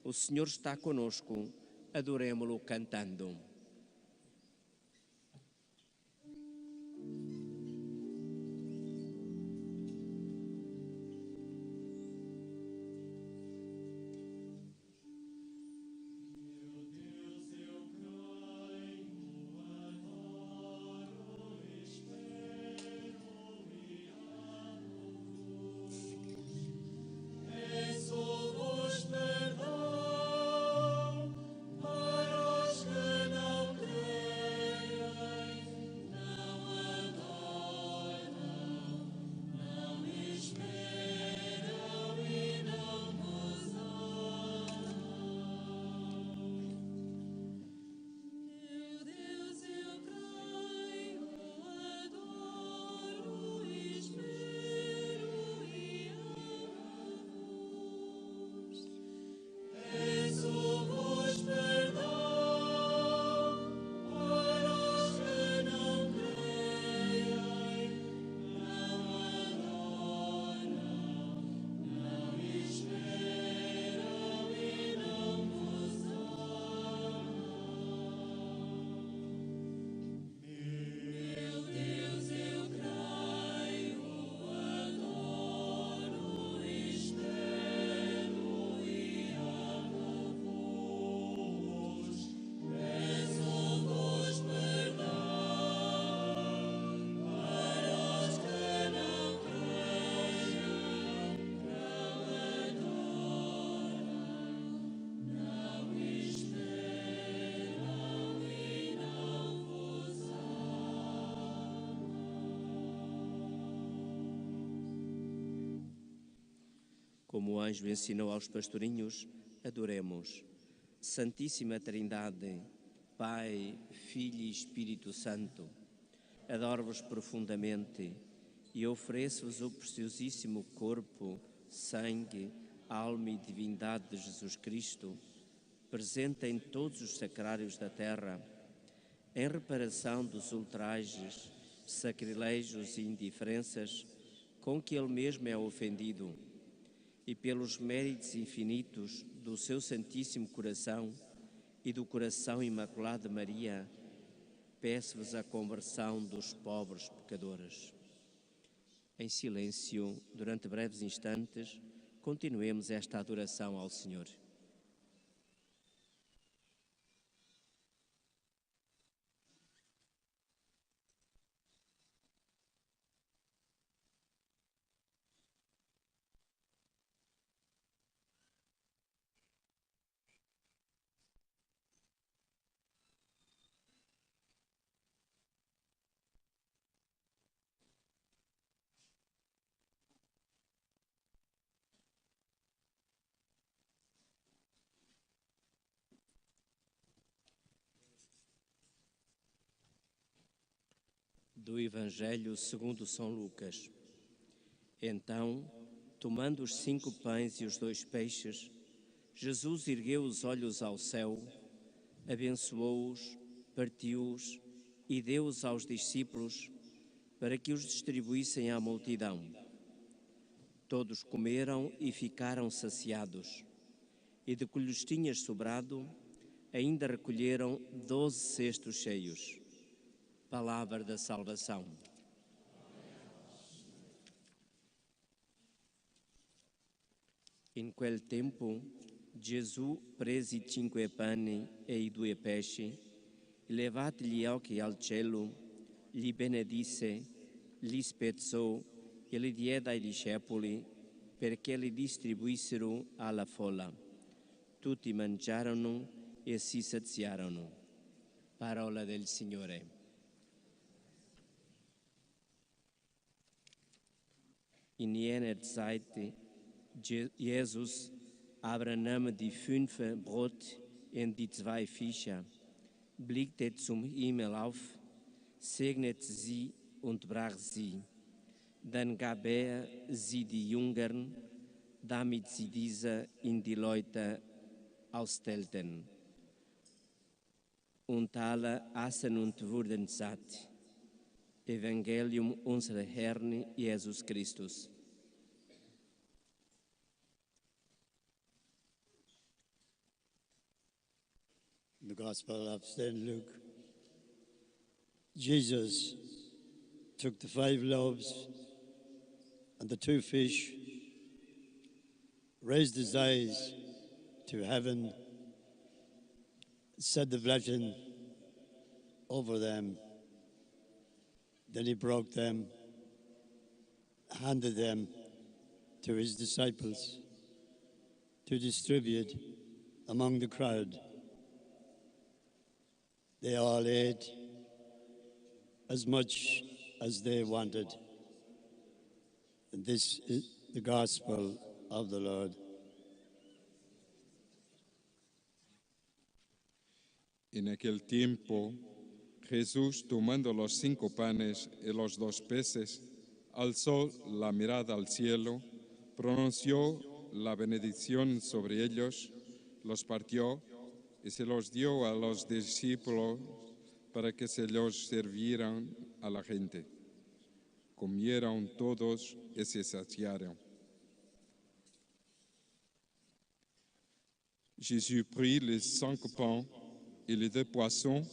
O Senhor está conosco, adoremo-lo cantando. Peço-vos perdão para os que não Como o anjo ensinou aos pastorinhos, adoremos. Santíssima Trindade, Pai, Filho e Espírito Santo, adoro-vos profundamente e ofereço-vos o preciosíssimo corpo, sangue, alma e divindade de Jesus Cristo, presente em todos os sacrários da terra, em reparação dos ultrajes, sacrilégios e indiferenças com que Ele mesmo é ofendido, e pelos méritos infinitos do seu Santíssimo Coração e do Coração Imaculado de Maria, peço-vos a conversão dos pobres pecadores. Em silêncio, durante breves instantes, continuemos esta adoração ao Senhor. Do Evangelho segundo São Lucas. Então, tomando os 5 pães e os 2 peixes, Jesus ergueu os olhos ao céu, abençoou-os, partiu-os e deu-os aos discípulos para que os distribuíssem à multidão. Todos comeram e ficaram saciados, e de que lhes tinha sobrado, ainda recolheram 12 cestos cheios. Palavra da salvação. In quel tempo Gesù presi 5 pani e i 2 pesci, levati gli occhi al cielo, li benedisse, li spezzò e li diede ai discepoli perché li distribuissero alla folla. Tutti mangiarono e si saziarono. Parola del Signore. In jener Zeit Jesus Abraham die 5 Brot und die 2 Fische, blickte zum Himmel auf, segnete sie und brach sie. Dann gab sie die Jüngern, damit sie diese in die Leute austeilten. Und alle aßen und wurden satt. Evangelium unseres Herrn Jesus Christus. In the Gospel of St. Luke, Jesus took the 5 loaves and the 2 fish, raised his eyes to heaven, said the blessing over them. Then he broke them, handed them to his disciples to distribute among the crowd. They all ate as much as they wanted. And this is the gospel of the Lord. En aquel tiempo, Jesús, tomando los 5 panes y los 2 peces, alzó la mirada al cielo, pronunció la bendición sobre ellos, los partió y se los dio a los discípulos para que se los sirvieran a la gente. Comieron todos y se saciaron. Jésus prit les 5 pains et les 2 poissons,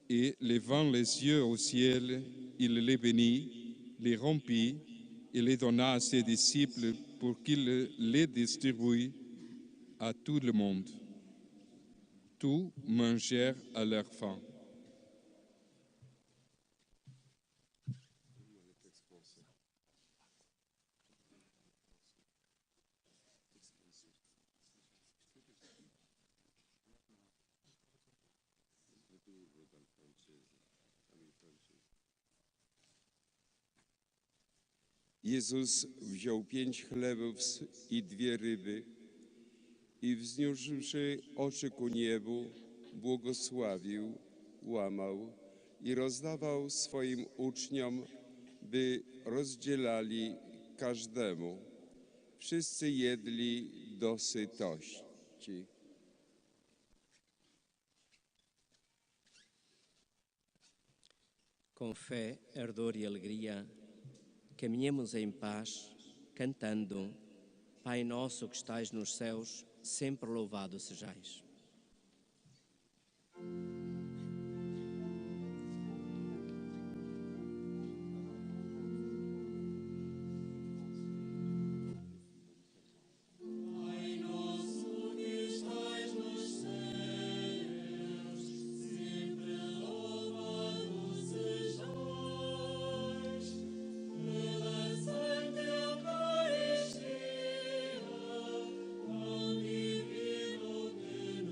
et levant les yeux au ciel, il les bénit, les rompit et les donna à ses disciples pour qu'ils les distribuent à tout le monde. Tous mangèrent à leur faim. Jezus wziął 5 chlebów i 2 ryby i wzniósłszy oczy ku niebu, błogosławił, łamał i rozdawał swoim uczniom, by rozdzielali każdemu. Wszyscy jedli do sytości. Com fé, ardor e alegria, caminhemos em paz, cantando: Pai nosso que estais nos céus, sempre louvado sejais. Pai nosso que estais nos céus, sempre louvado sejais, pela Santa Eucaristia, pão divino que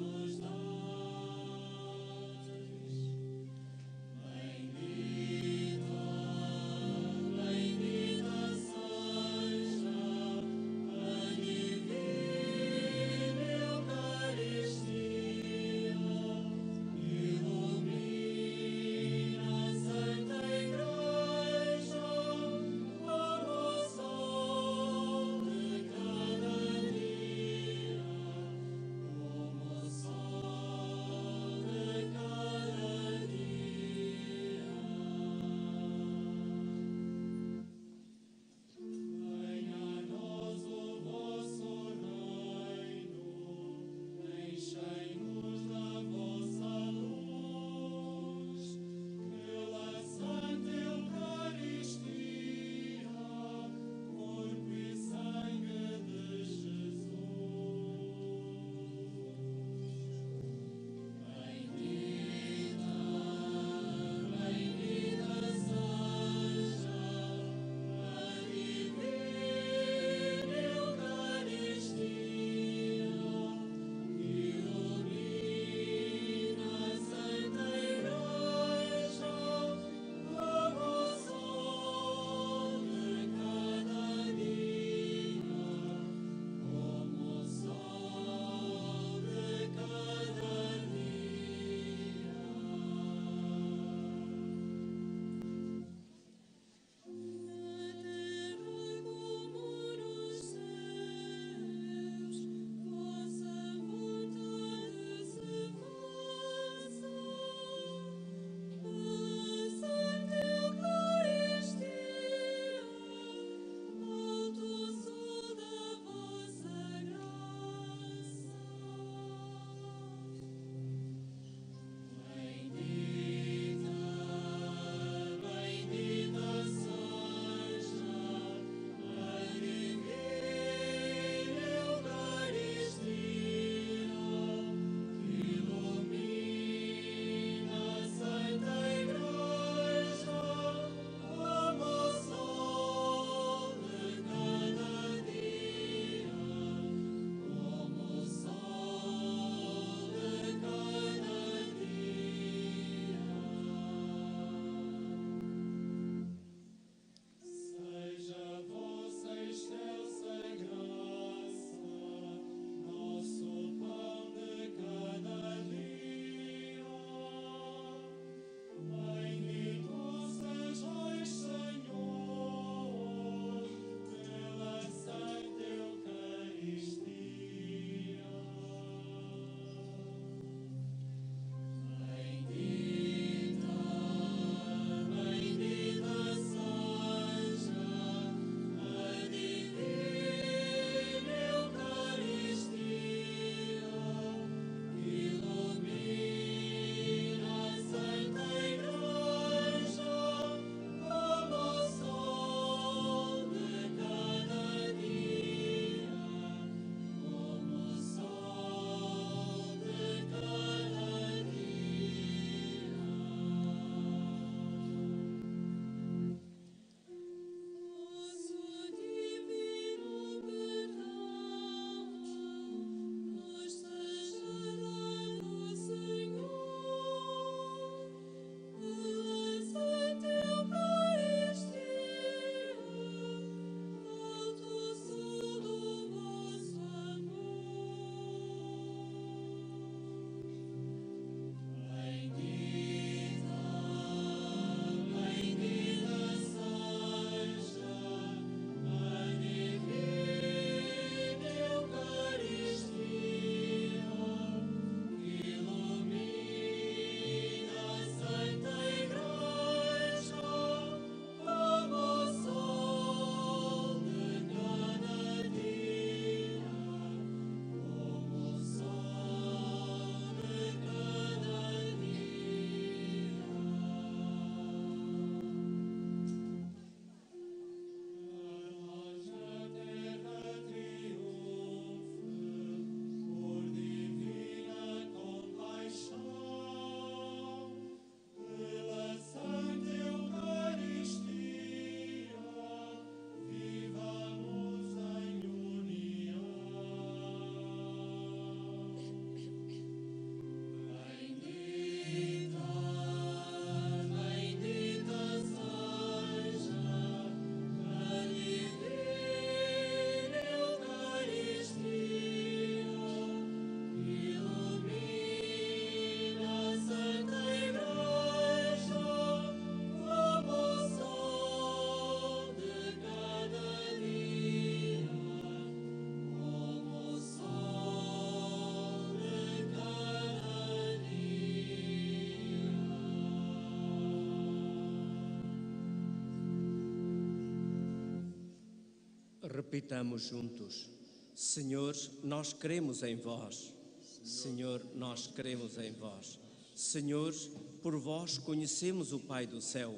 Repitamos juntos: Senhor, nós cremos em vós. Senhor, nós cremos em vós. Senhor, por vós conhecemos o Pai do céu.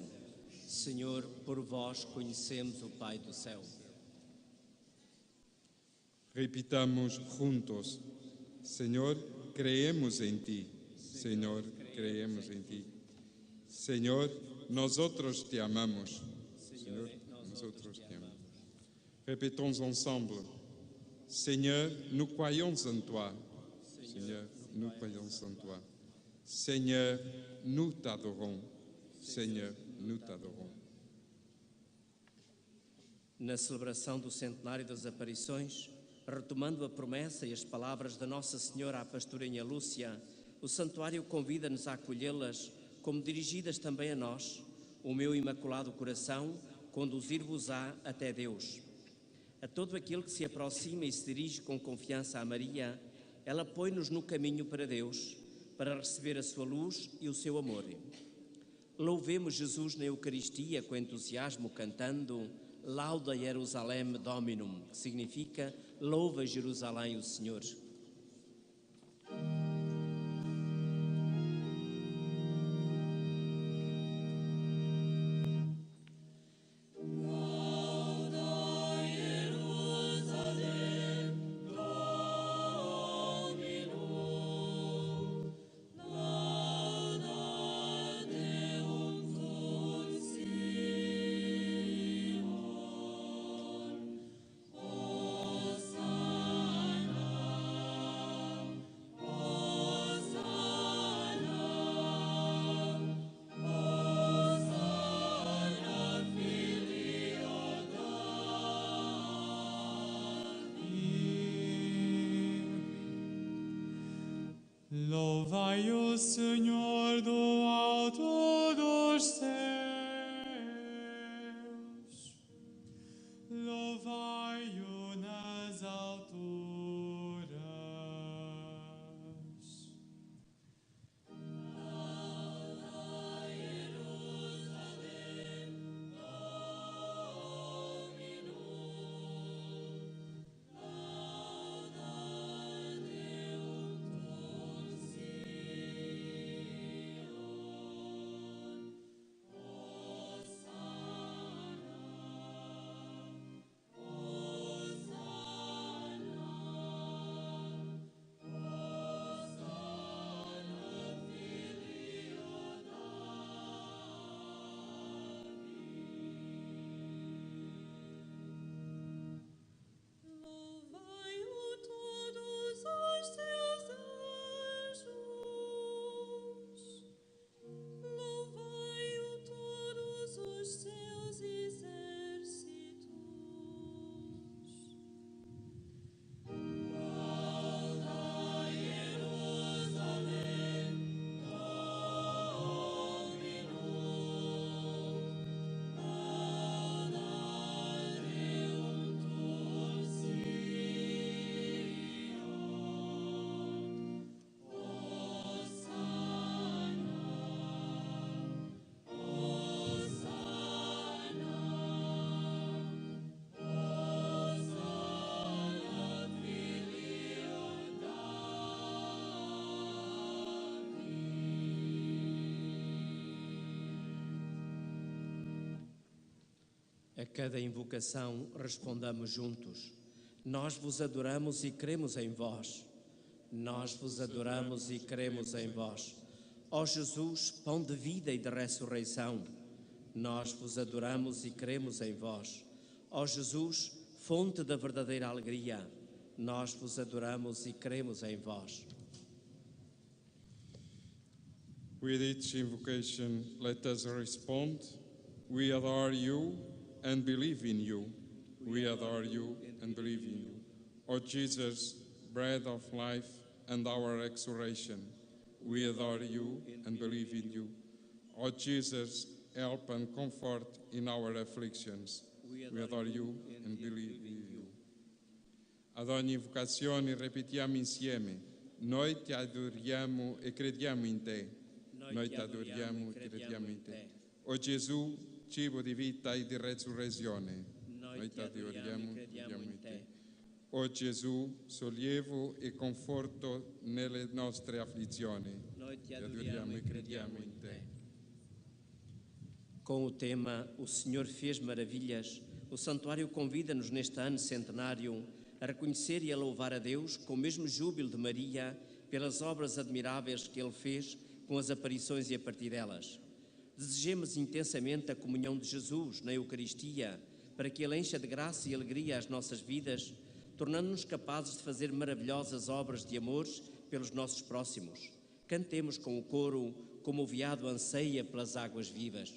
Senhor, por vós conhecemos o Pai do céu. Repitamos juntos: Senhor, creemos em ti. Senhor, creemos em ti. Senhor, nosotros te amamos. Senhor, nosotros te amamos. Répétons ensemble: Seigneur, nous croyons en toi. Seigneur, nous croyons en toi. Seigneur, nous t'adorons. Seigneur, nous t'adorons. Na celebração do centenário das aparições, retomando a promessa e as palavras da Nossa Senhora à pastorinha Lúcia, o santuário convida-nos a acolhê-las, como dirigidas também a nós, o meu imaculado coração conduzir-vos-á até Deus. A todo aquele que se aproxima e se dirige com confiança a Maria, ela põe-nos no caminho para Deus, para receber a sua luz e o seu amor. Louvemos Jesus na Eucaristia com entusiasmo, cantando Lauda Jerusalem Dominum, que significa Louva Jerusalém o Senhor. Louvai o Senhor do alto dos céus, louvai-o nas alturas. Louvai-o todos os seus anjos, louvai-o todos os seus exércitos. Lauda Jerusalem Dominum, lauda Deum A cada invocação respondamos juntos: Nós vos adoramos e cremos em vós. Nós vos adoramos e cremos em vós. Ó Jesus, pão de vida e de ressurreição, nós vos adoramos e cremos em vós. Ó Jesus, fonte da verdadeira alegria, nós vos adoramos e cremos em vós. With each invocation, let us respond: We adore you and believe in you. We adore you and believe in you. O Jesus, bread of life and our resurrection, we adore you and believe in you. O Jesus, help and comfort in our afflictions, we adore you and believe in you. Ad ogni invocazione ripetiamo insieme: Noi ti adoriamo e crediamo in te. Noi ti adoriamo e crediamo in te. O Gesù, cibo di vita e di resurrezione, Noi ti adoriamo e crediamo in te. O Gesù, sollievo e conforto nelle nostre afflizioni. Noi Ti adoriamo e crediamo in te. Com o tema O Senhor fez maravilhas, o Santuário convida-nos neste ano centenário a reconhecer e a louvar a Deus com o mesmo júbilo de Maria pelas obras admiráveis que Ele fez com as aparições e a partir delas. Desejemos intensamente a comunhão de Jesus na Eucaristia para que Ele encha de graça e alegria as nossas vidas, tornando-nos capazes de fazer maravilhosas obras de amor pelos nossos próximos. Cantemos com o coro como o veado anseia pelas águas vivas.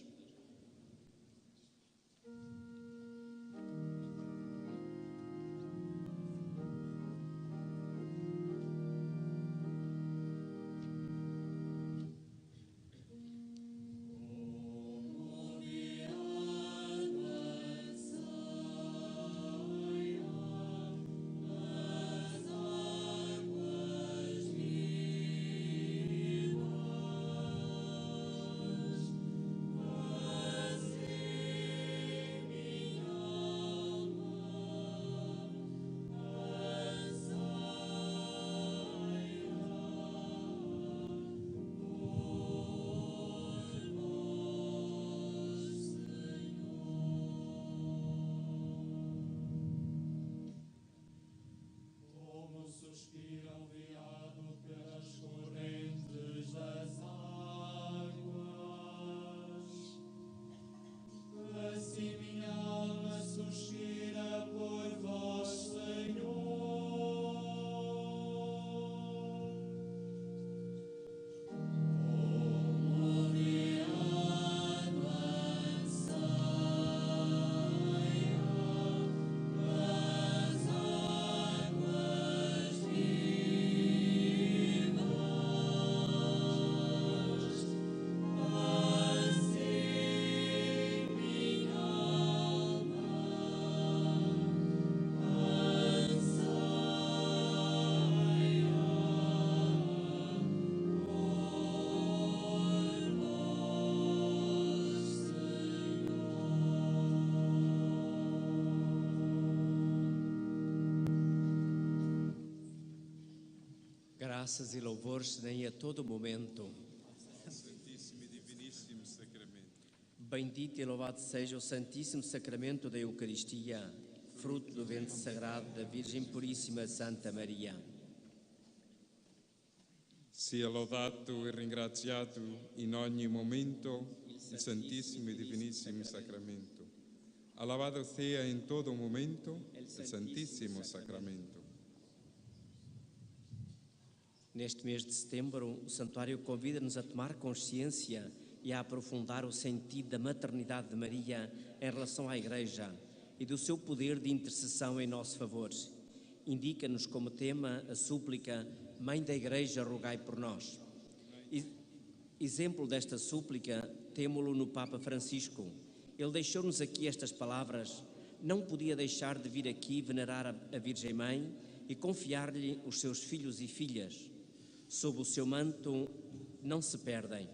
Graças e louvores se deem a todo momento. Santíssimo e Diviníssimo Sacramento. Bendito e louvado seja o Santíssimo Sacramento da Eucaristia, fruto do ventre sagrado da Virgem Puríssima Santa Maria. Sia lodato e ringraziato in ogni momento il Santissimo e Divinissimo Sacramento. Alabado sea en todo momento el Santíssimo Sacramento. Neste mês de setembro, o Santuário convida-nos a tomar consciência e a aprofundar o sentido da maternidade de Maria em relação à Igreja e do seu poder de intercessão em nosso favor. Indica-nos como tema a súplica Mãe da Igreja, rogai por nós. Exemplo desta súplica temo-lo no Papa Francisco. Ele deixou-nos aqui estas palavras: não podia deixar de vir aqui venerar a Virgem Mãe e confiar-lhe os seus filhos e filhas. Sob o seu manto não se perdem.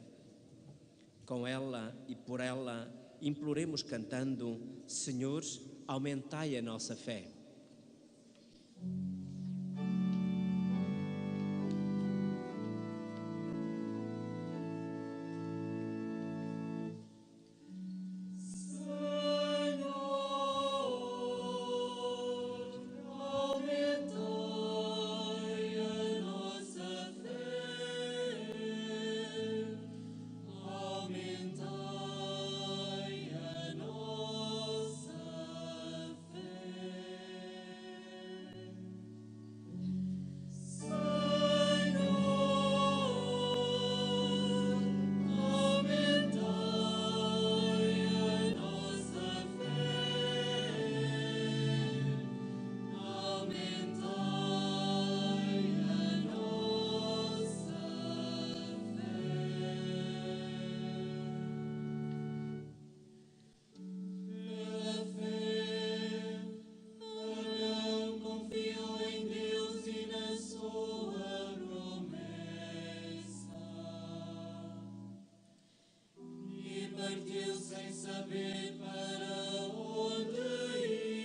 Com ela e por ela imploremos cantando: Senhor, aumentai a nossa fé. Partiu sem saber para onde ir.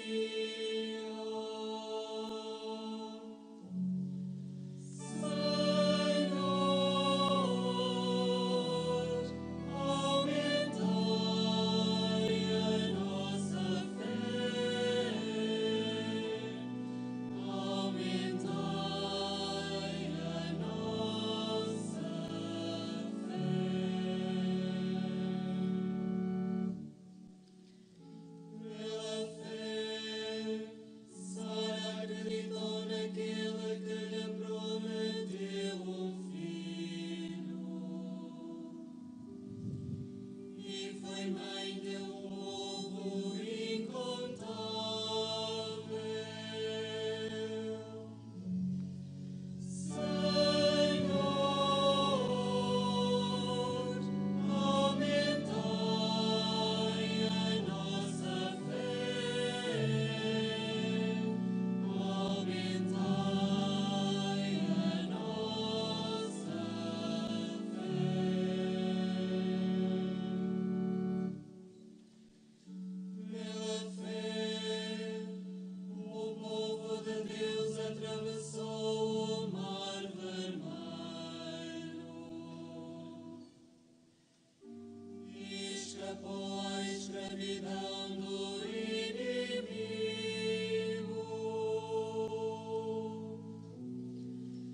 escapou à escravidão do inimigo.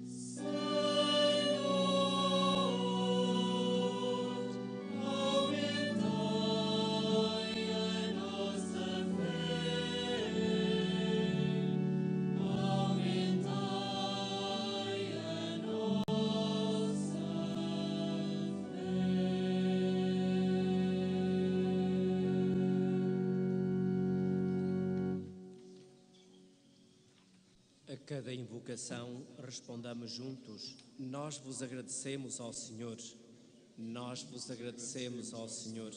Senhor, aumentai a nossa fé, aumentai a nossa A cada invocação, respondamos juntos: nós vos agradecemos, ó Senhor. Nós vos agradecemos, ó Senhor,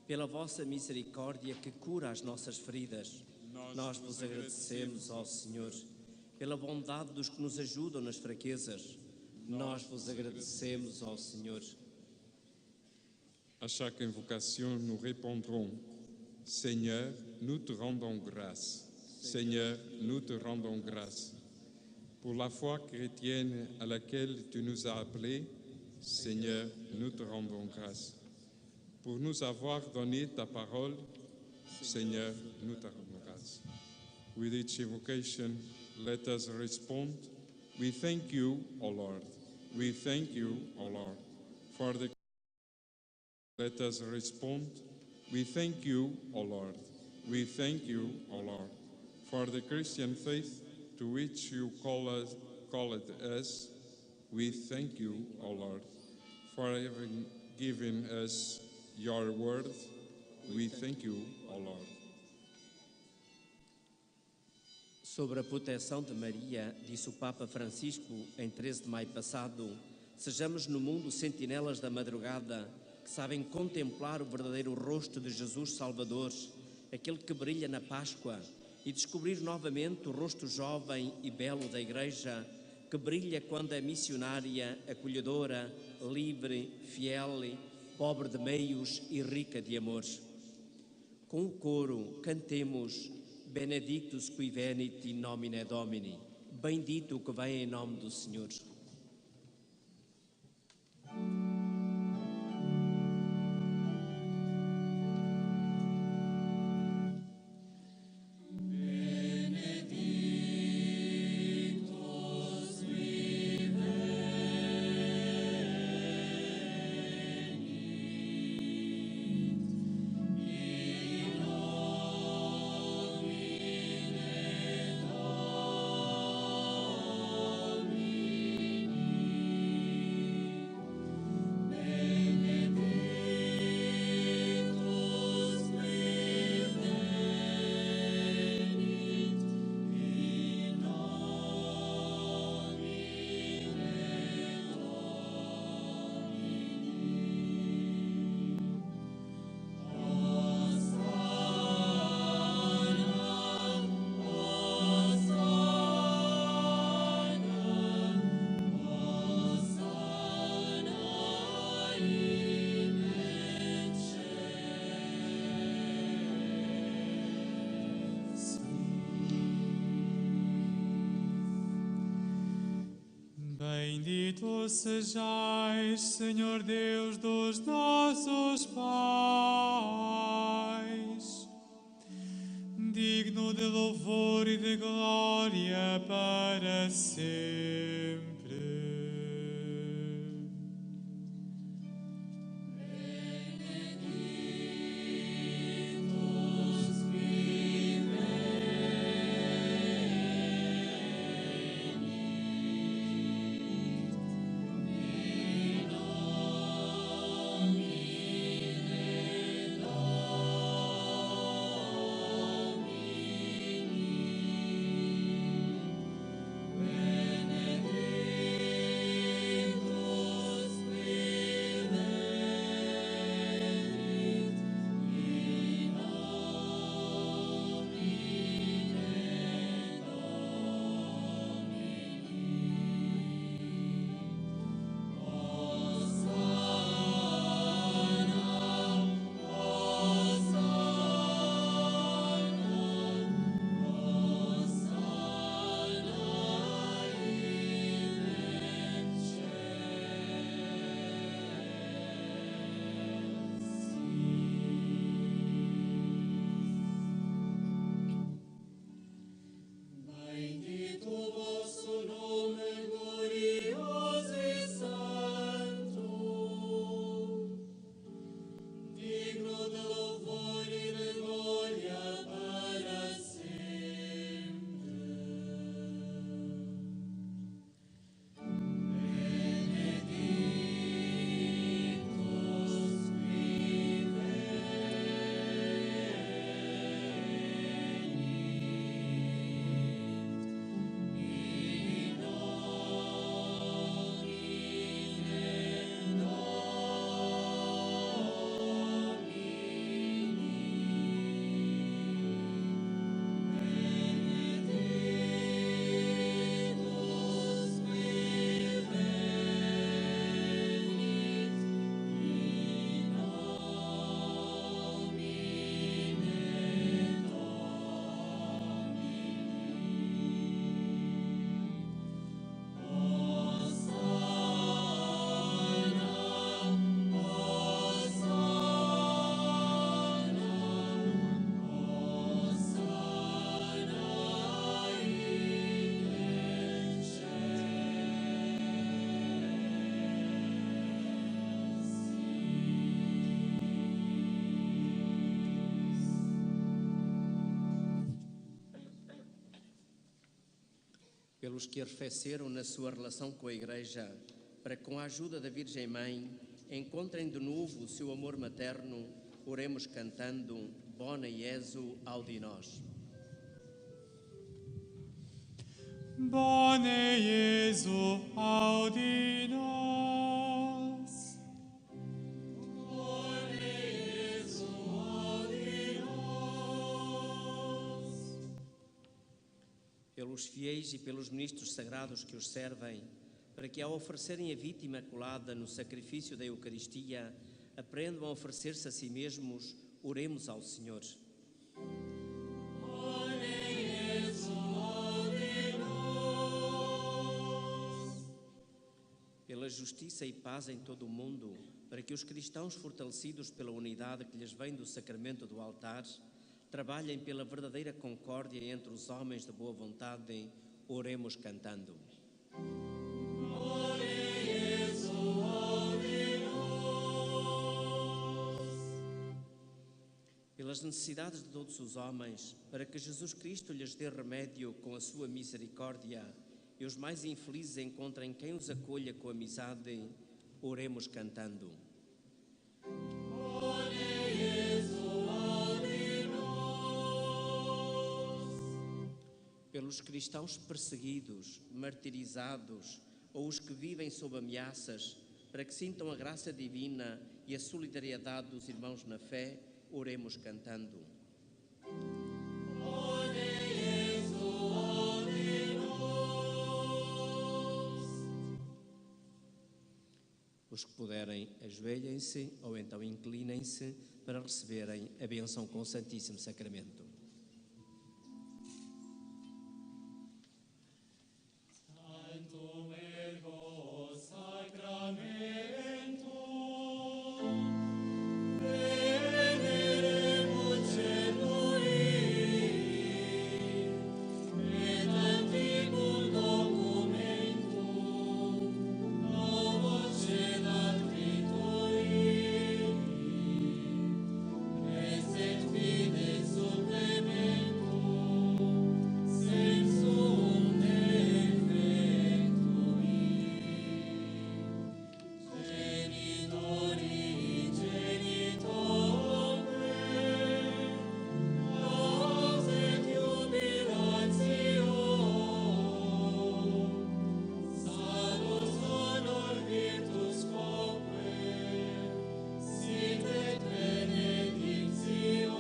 pela vossa misericórdia que cura as nossas feridas. Nós vos agradecemos, ó Senhor, pela bondade dos que nos ajudam nas fraquezas. Nós vos agradecemos, ó Senhor. À chaque invocation, nous répondrons: Seigneur, nous te rendons grâce. Seigneur, nous te rendons grâce. Pour la foi chrétienne à laquelle tu nous as appelés, Seigneur, nous te rendons grâce. Pour nous avoir donné ta parole, Seigneur, nous te rendons grâce. With each invocation, let us respond: We thank you, O Lord. We thank you, O Lord, for the. Let us respond: We thank you, O Lord. We thank you, O Lord, for the Christian faith to which you called us. We thank you, O Lord, for having given us your word. We thank you, O Lord. Sobre a proteção de Maria, disse o Papa Francisco em 13 de maio passado: sejamos no mundo sentinelas da madrugada, que sabem contemplar o verdadeiro rosto de Jesus Salvador, aquele que brilha na Páscoa, e descobrir novamente o rosto jovem e belo da Igreja, que brilha quando é missionária, acolhedora, livre, fiel, pobre de meios e rica de amor. Com o coro, cantemos Benedictus qui venit in nomine Domini, bendito o que vem em nome do Senhor. Bendito sejais, Senhor Deus dos nossos pais, digno de louvor e de glória para sempre. Benedictus pelos que arrefeceram na sua relação com a Igreja, para que com a ajuda da Virgem Mãe encontrem de novo o seu amor materno, oremos cantando Bona Iesu Audi Nós. Bone Iesu audi nos. Pelos fiéis e pelos ministros sagrados que os servem, para que ao oferecerem a vítima imaculada no sacrifício da Eucaristia, aprendam a oferecer-se a si mesmos, oremos ao Senhor. Pela justiça e paz em todo o mundo, para que os cristãos fortalecidos pela unidade que lhes vem do sacramento do altar, trabalhem pela verdadeira concórdia entre os homens de boa vontade, oremos cantando. Pelas necessidades de todos os homens, para que Jesus Cristo lhes dê remédio com a sua misericórdia e os mais infelizes encontrem quem os acolha com amizade, oremos cantando. Pelos cristãos perseguidos, martirizados ou os que vivem sob ameaças, para que sintam a graça divina e a solidariedade dos irmãos na fé, oremos cantando. Os que puderem, ajoelhem-se ou então inclinem-se para receberem a bênção com o Santíssimo Sacramento. Sanctum ergo sacramentum, veneremur celui, et antiquum documentum, novo cedat scriptui, praesent fides supplementum, sensum defectui. Genitori genitorque, nos et jubilatio, salus honor virtus quoque, sit et benedictio,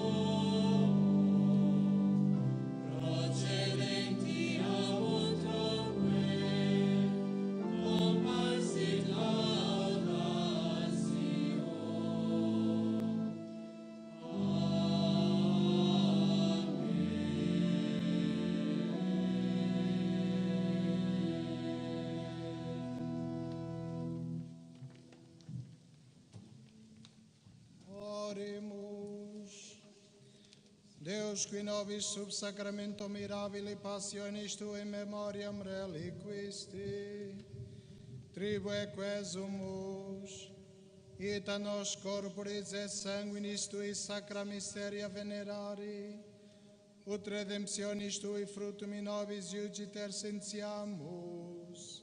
procedenti abunt troque, comparsit laudatio. Oremos. Deus, qui nobis sub sacramento mirabili passionis tu in memoriam reliquisti, tribue quesumus, et a nos corporis et sanguinis tui sacra mysteria venerari, ut redemptionis tui fructum in nobis iugiter sentiamus,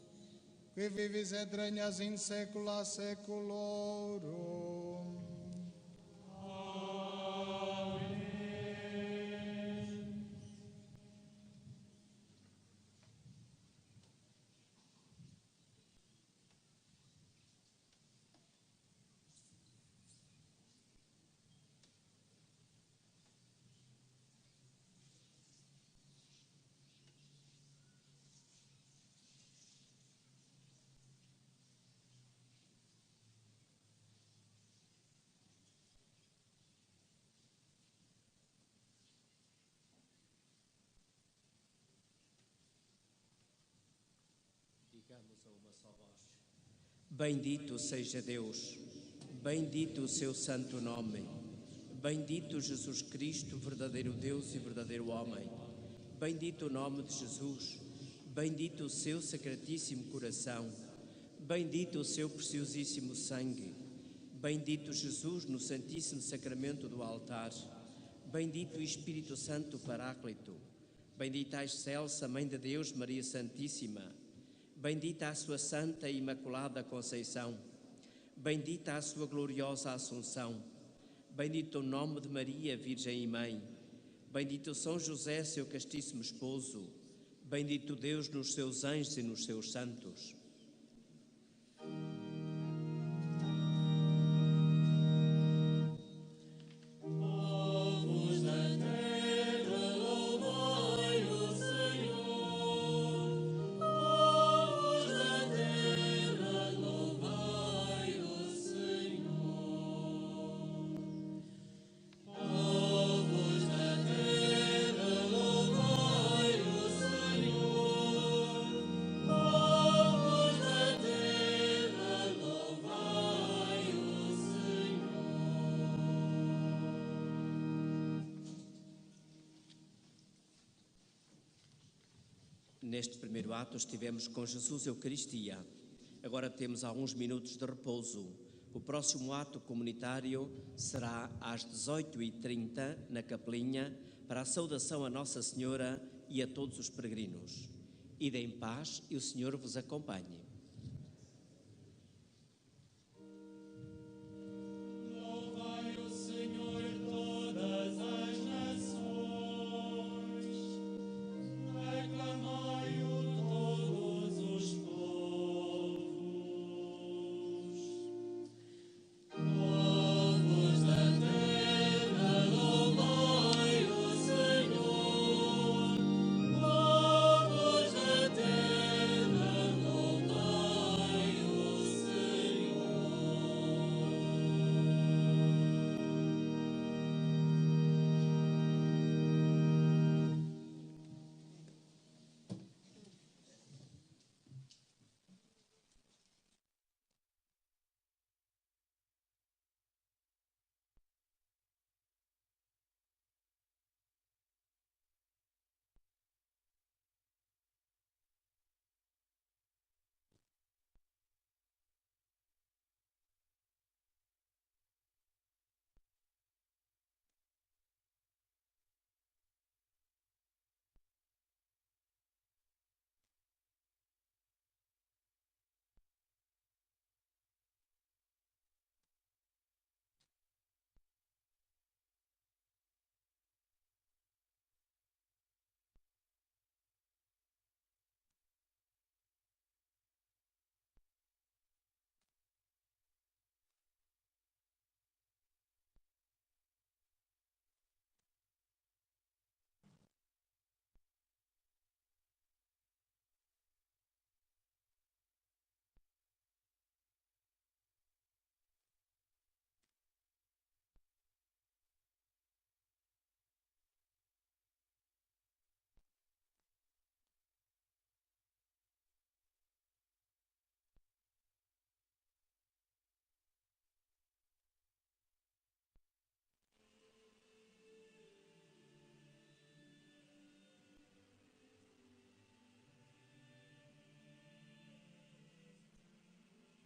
qui vivis et regnas in saecula saeculorum. Digamos a uma só voz. Bendito seja Deus, bendito o seu santo nome, bendito Jesus Cristo, verdadeiro Deus e verdadeiro homem, bendito o nome de Jesus, bendito o seu sacratíssimo coração, bendito o seu preciosíssimo sangue, bendito Jesus no santíssimo sacramento do altar, bendito o Espírito Santo Paráclito, Bendita a excelsa Mãe de Deus, Maria Santíssima. Bendita a sua Santa e Imaculada Conceição. Bendita a sua gloriosa Assunção. Bendito o nome de Maria, Virgem e Mãe. Bendito São José, seu castíssimo esposo. Bendito Deus nos seus anjos e nos seus santos. Povos da terra, louvai o Senhor. Povos da terra, louvai o Senhor. Povos da terra, louvai o Senhor. Povos da terra, louvai o Senhor. Neste primeiro ato estivemos com Jesus Eucaristia. Agora temos alguns minutos de repouso. O próximo ato comunitário será às 18h30 na Capelinha para a saudação a Nossa Senhora e a todos os peregrinos. Ide em paz e o Senhor vos acompanhe.